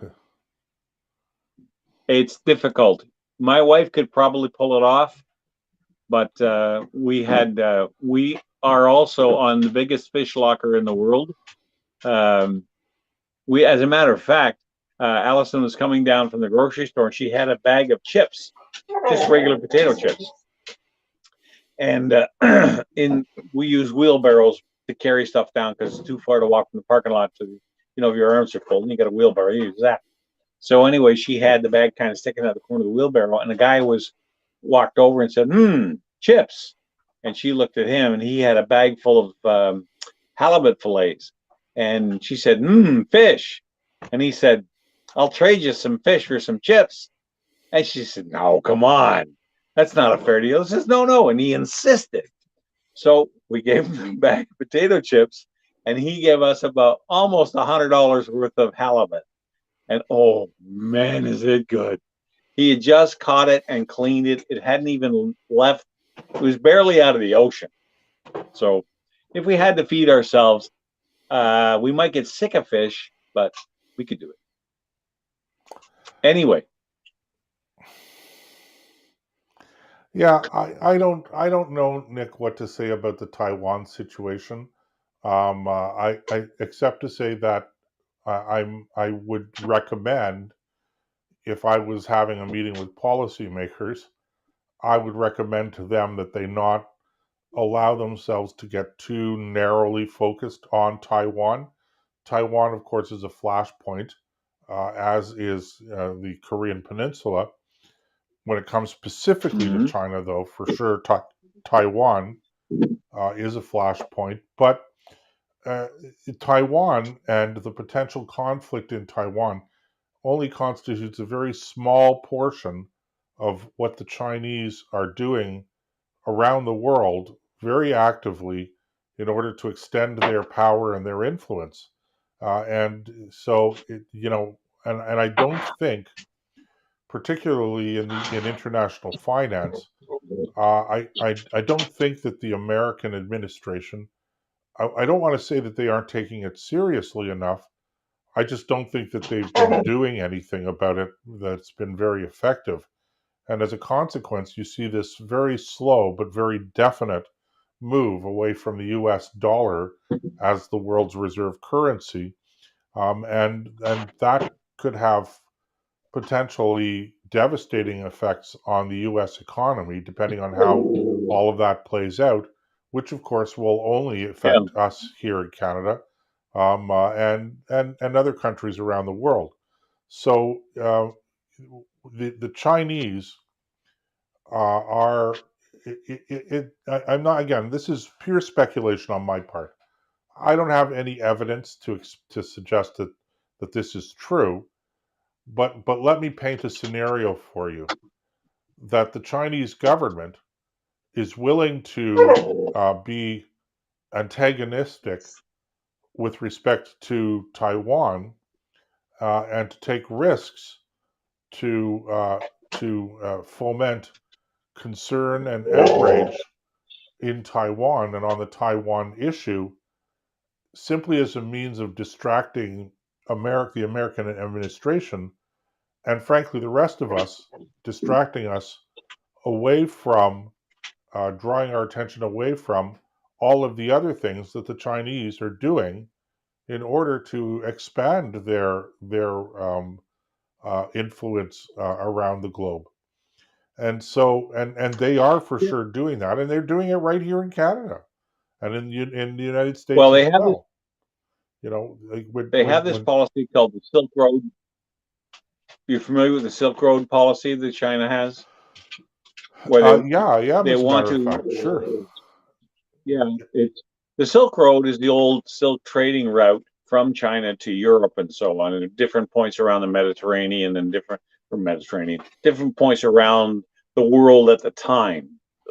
It's difficult. My wife could probably pull it off, but we are also on the biggest fish locker in the world. As a matter of fact, Allison was coming down from the grocery store and she had a bag of chips, just regular potato chips. And we use wheelbarrows to carry stuff down because it's too far to walk from the parking lot to, if your arms are full and you got a wheelbarrow, you use that. So anyway, she had the bag kind of sticking out the corner of the wheelbarrow, and the guy walked over and said, chips. And she looked at him, and he had a bag full of halibut fillets. And she said, fish. And he said, I'll trade you some fish for some chips. And she said, no, come on. That's not a fair deal. He says, no. And he insisted. So we gave him a bag of potato chips, and he gave us about almost $100 worth of halibut. And oh, man, is it good. He had just caught it and cleaned it. It hadn't even left. It was barely out of the ocean. So if we had to feed ourselves, we might get sick of fish, but we could do it. Anyway. Yeah, I don't know, Nick, what to say about the Taiwan situation. I except to say that I would recommend, if I was having a meeting with policymakers, I would recommend to them that they not allow themselves to get too narrowly focused on Taiwan. Taiwan, of course, is a flashpoint, as is the Korean Peninsula. When it comes specifically to China, though, for sure, Taiwan is a flashpoint. But Taiwan and the potential conflict in Taiwan only constitutes a very small portion of what the Chinese are doing around the world very actively in order to extend their power and their influence. And so, and I don't think, particularly in international finance, I don't think that the American administration, I don't want to say that they aren't taking it seriously enough. I just don't think that they've been doing anything about it that's been very effective. And as a consequence, you see this very slow but very definite move away from the US dollar as the world's reserve currency. And that could have potentially devastating effects on the US economy, depending on how all of that plays out, which of course will only affect us here in Canada, and other countries around the world. So the Chinese are. I'm not, again, this is pure speculation on my part. I don't have any evidence to suggest that this is true, but let me paint a scenario for you that the Chinese government is willing to be antagonistic with respect to Taiwan and to take risks to foment concern and outrage in Taiwan and on the Taiwan issue, simply as a means of distracting the American administration, and frankly the rest of us, distracting us away from, drawing our attention away from all of the other things that the Chinese are doing in order to expand their influence around the globe. And so, and they are for sure doing that, and they're doing it right here in Canada and in the United States. Well, they have Like They have this policy called the Silk Road. You're familiar with the Silk Road policy that China has, where yeah, they as a want matter of fact, sure. to. Yeah, it's the Silk Road is the old silk trading route from China to Europe and so on, and at different points around the Mediterranean and different points around the world at the time,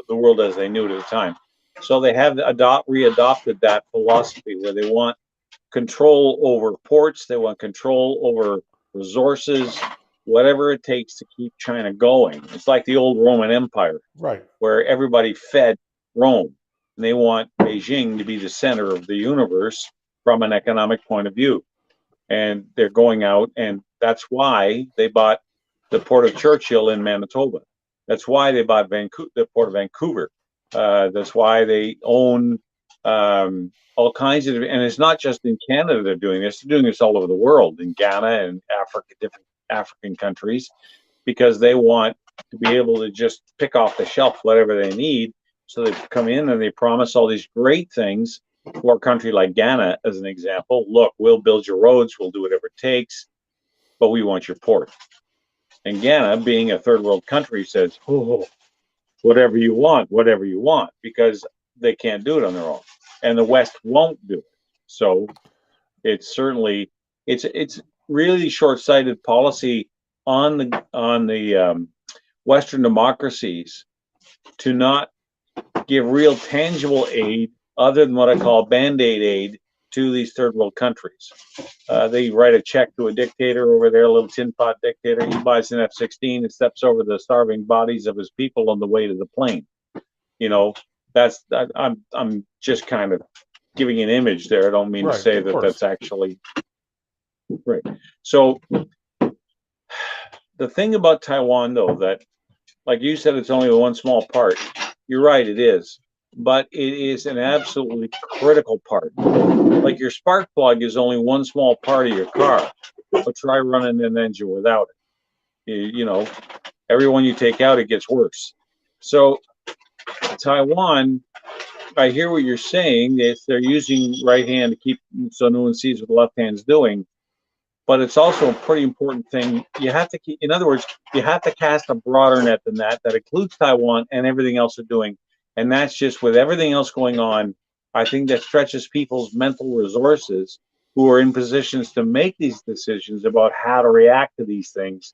the world as they knew it at the time. So they have readopted that philosophy where they want control over ports, they want control over resources, whatever it takes to keep China going. It's like the old Roman Empire, right, where everybody fed Rome. And they want Beijing to be the center of the universe from an economic point of view. And they're going out, and that's why they bought the Port of Churchill in Manitoba. That's why they bought the Port of Vancouver. That's why they own all kinds of, and it's not just in Canada they're doing this. They're doing this all over the world, in Ghana and Africa, different African countries, because they want to be able to just pick off the shelf whatever they need. So they come in and they promise all these great things for a country like Ghana, as an example. Look, we'll build your roads, we'll do whatever it takes, but we want your port. And Ghana, being a third world country, says, oh, whatever you want, because they can't do it on their own. And the West won't do it. So it's certainly, it's really short-sighted policy on the Western democracies to not give real tangible aid other than what I call Band-Aid aid to these third world countries. They write a check to a dictator over there, a little tin pot dictator. He buys an F-16 and steps over the starving bodies of his people on the way to the plane. I'm just kind of giving an image there. I don't mean to say that that's actually right. So the thing about Taiwan, though, that, like you said, it's only one small part. You're right, it is. But it is an absolutely critical part. Like your spark plug is only one small part of your car. But try running an engine without it. Every one you take out, it gets worse. So Taiwan, I hear what you're saying. If they're using right hand to keep so no one sees what the left hand's doing. But it's also a pretty important thing. You have to keep, in other words, you have to cast a broader net than that includes Taiwan and everything else they're doing. And that's just with everything else going on, I think that stretches people's mental resources who are in positions to make these decisions about how to react to these things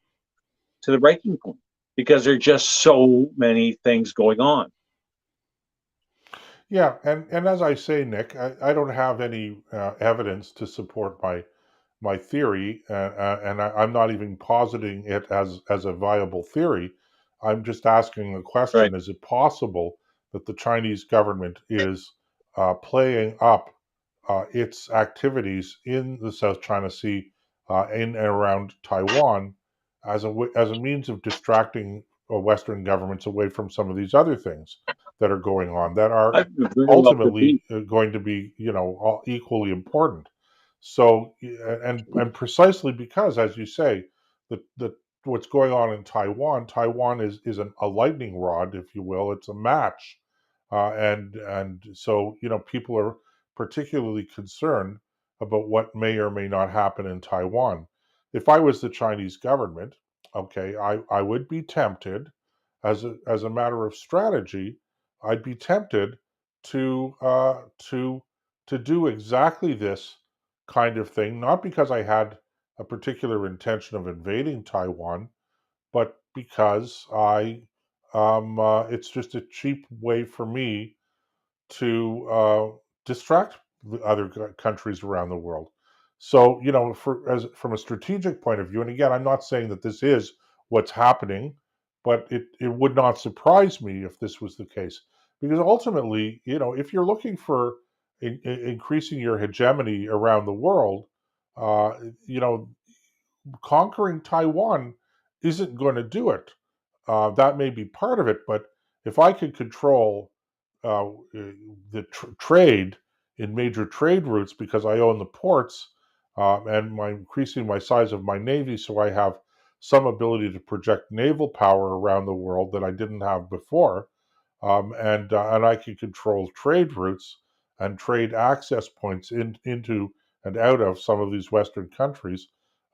to the breaking point, because there are just so many things going on. Yeah, and as I say, Nick, I don't have any evidence to support my theory, and I'm not even positing it as a viable theory. I'm just asking the question: Is it possible that the Chinese government is playing up its activities in the South China Sea, in and around Taiwan, as a means of distracting Western governments away from some of these other things that are going on that are ultimately going to be, equally important. So, and precisely because, as you say, that what's going on in Taiwan is a lightning rod, if you will. It's a match, and so people are particularly concerned about what may or may not happen in Taiwan. If I was the Chinese government, okay, I would be tempted, as a matter of strategy, I'd be tempted to do exactly this kind of thing, not because I had a particular intention of invading Taiwan, but because it's just a cheap way for me to distract the other countries around the world. So, from a strategic point of view, and again, I'm not saying that this is what's happening, but it would not surprise me if this was the case, because ultimately, if you're looking for increasing your hegemony around the world, uh, you know, conquering Taiwan isn't going to do it. That may be part of it, but if I could control the trade in major trade routes because I own the ports, and increasing my size of my navy, so I have some ability to project naval power around the world that I didn't have before, and I can control trade routes and trade access points into and out of some of these Western countries,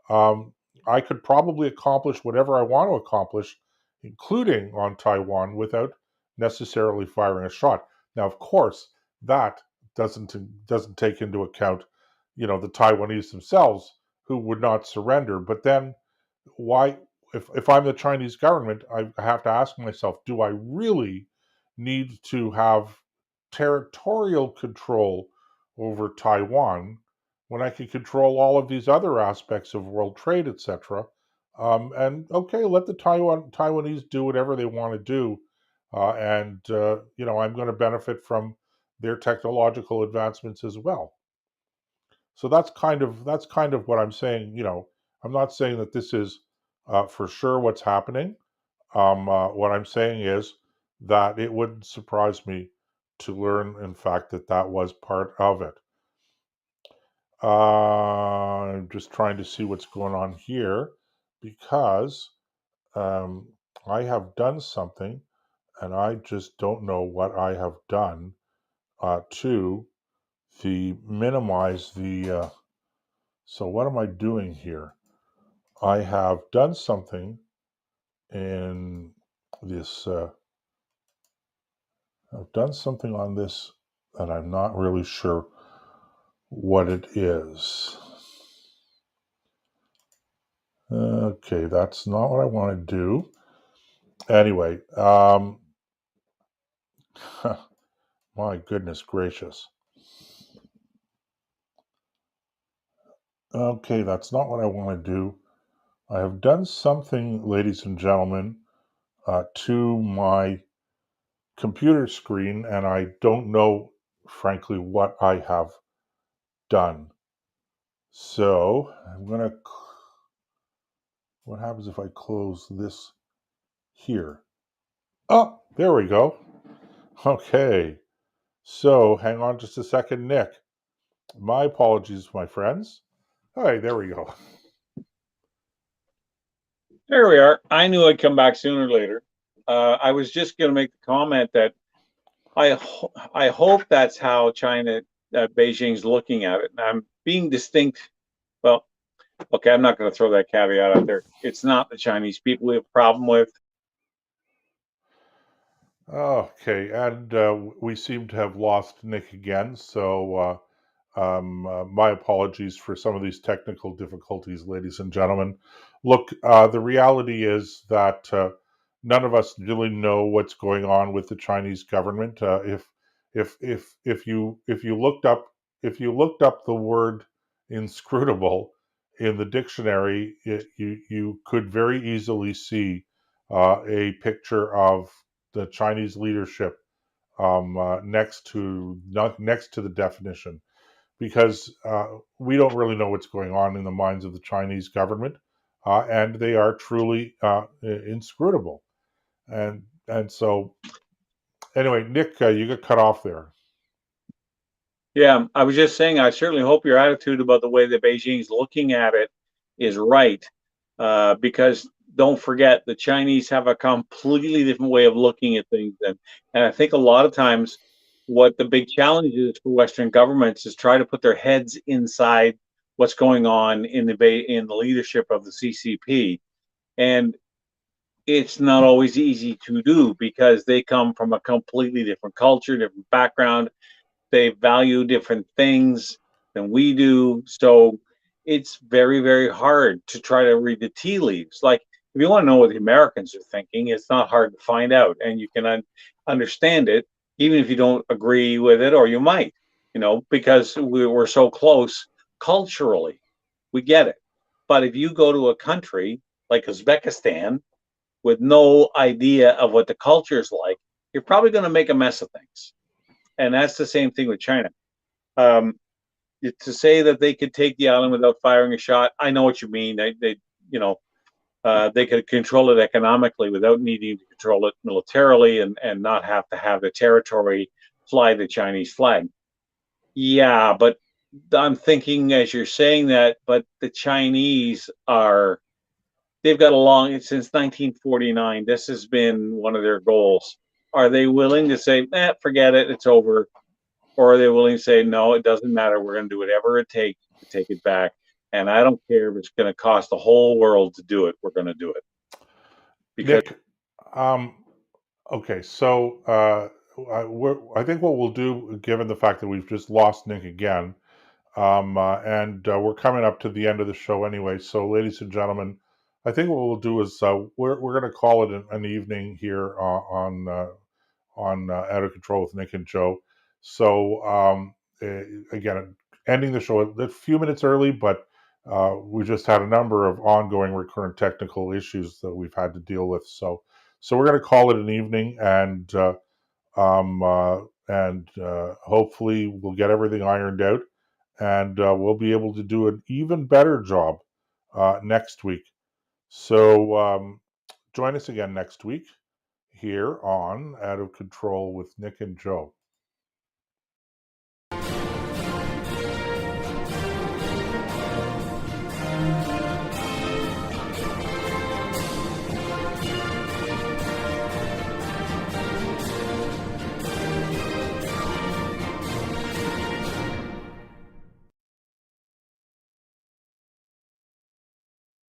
I could probably accomplish whatever I want to accomplish, including on Taiwan, without necessarily firing a shot. Now, of course, that doesn't take into account, the Taiwanese themselves who would not surrender. But then, why? If I'm the Chinese government, I have to ask myself: do I really need to have territorial control over Taiwan when I can control all of these other aspects of world trade, etc.? And okay, let the Taiwanese do whatever they want to do, and I'm going to benefit from their technological advancements as well. So that's kind of what I'm saying. I'm not saying that this is for sure what's happening. What I'm saying is that it wouldn't surprise me to learn, in fact, that that was part of it. I'm just trying to see what's going on here because I have done something and I just don't know what I have done to minimize the. So what am I doing here? I have done something in this. I've done something on this and I'm not really sure what it is. Okay, that's not what I want to do. Anyway, my goodness gracious. Okay, that's not what I want to do. I have done something, ladies and gentlemen, to my computer screen, and I don't know, frankly, what I have done. So what happens if I close this here? Oh, there we go. Okay. So hang on just a second, Nick. My apologies, my friends. All right, there we go. There we are. I knew I'd come back sooner or later. I was just going to make the comment that I hope that's how China, Beijing's looking at it. And I'm being distinct. Well, okay, I'm not going to throw that caveat out there. It's not the Chinese people we have a problem with. Okay, and we seem to have lost Nick again, so my apologies for some of these technical difficulties, ladies and gentlemen. Look, the reality is that none of us really know what's going on with the Chinese government. If you looked up the word inscrutable in the dictionary, you could very easily see a picture of the Chinese leadership next to the definition, because we don't really know what's going on in the minds of the Chinese government, and they are truly inscrutable. And so, anyway, Nick, you got cut off there. Yeah, I was just saying, I certainly hope your attitude about the way that Beijing's looking at it is right, because don't forget the Chinese have a completely different way of looking at things, and I think a lot of times what the big challenge is for Western governments is try to put their heads inside what's going on in the leadership of the CCP, and it's not always easy to do because they come from a completely different culture, different background. They value different things than we do. So it's very, very hard to try to read the tea leaves. Like, if you want to know what the Americans are thinking, it's not hard to find out. And you can understand it, even if you don't agree with it, or you might, because we're so close culturally. We get it. But if you go to a country like Uzbekistan with no idea of what the culture is like, you're probably going to make a mess of things. And that's the same thing with China. To say that they could take the island without firing a shot, I know what you mean. They could control it economically without needing to control it militarily, and not have to have the territory fly the Chinese flag. Yeah, but I'm thinking as you're saying that, but the Chinese they've got since 1949, this has been one of their goals. Are they willing to say, forget it, it's over? Or are they willing to say, no, it doesn't matter, we're going to do whatever it takes to take it back. And I don't care if it's going to cost the whole world to do it. We're going to do it because Nick, okay, so I think what we'll do, given the fact that we've just lost Nick again, and we're coming up to the end of the show anyway. So, ladies and gentlemen, I think what we'll do is we're going to call it an evening here on Out of Control with Nick and Joe. So, again, ending the show a few minutes early, but we just had a number of ongoing recurrent technical issues that we've had to deal with. So we're going to call it an evening, and hopefully we'll get everything ironed out, and we'll be able to do an even better job next week. So join us again next week here on Out of Control with Nick and Joe.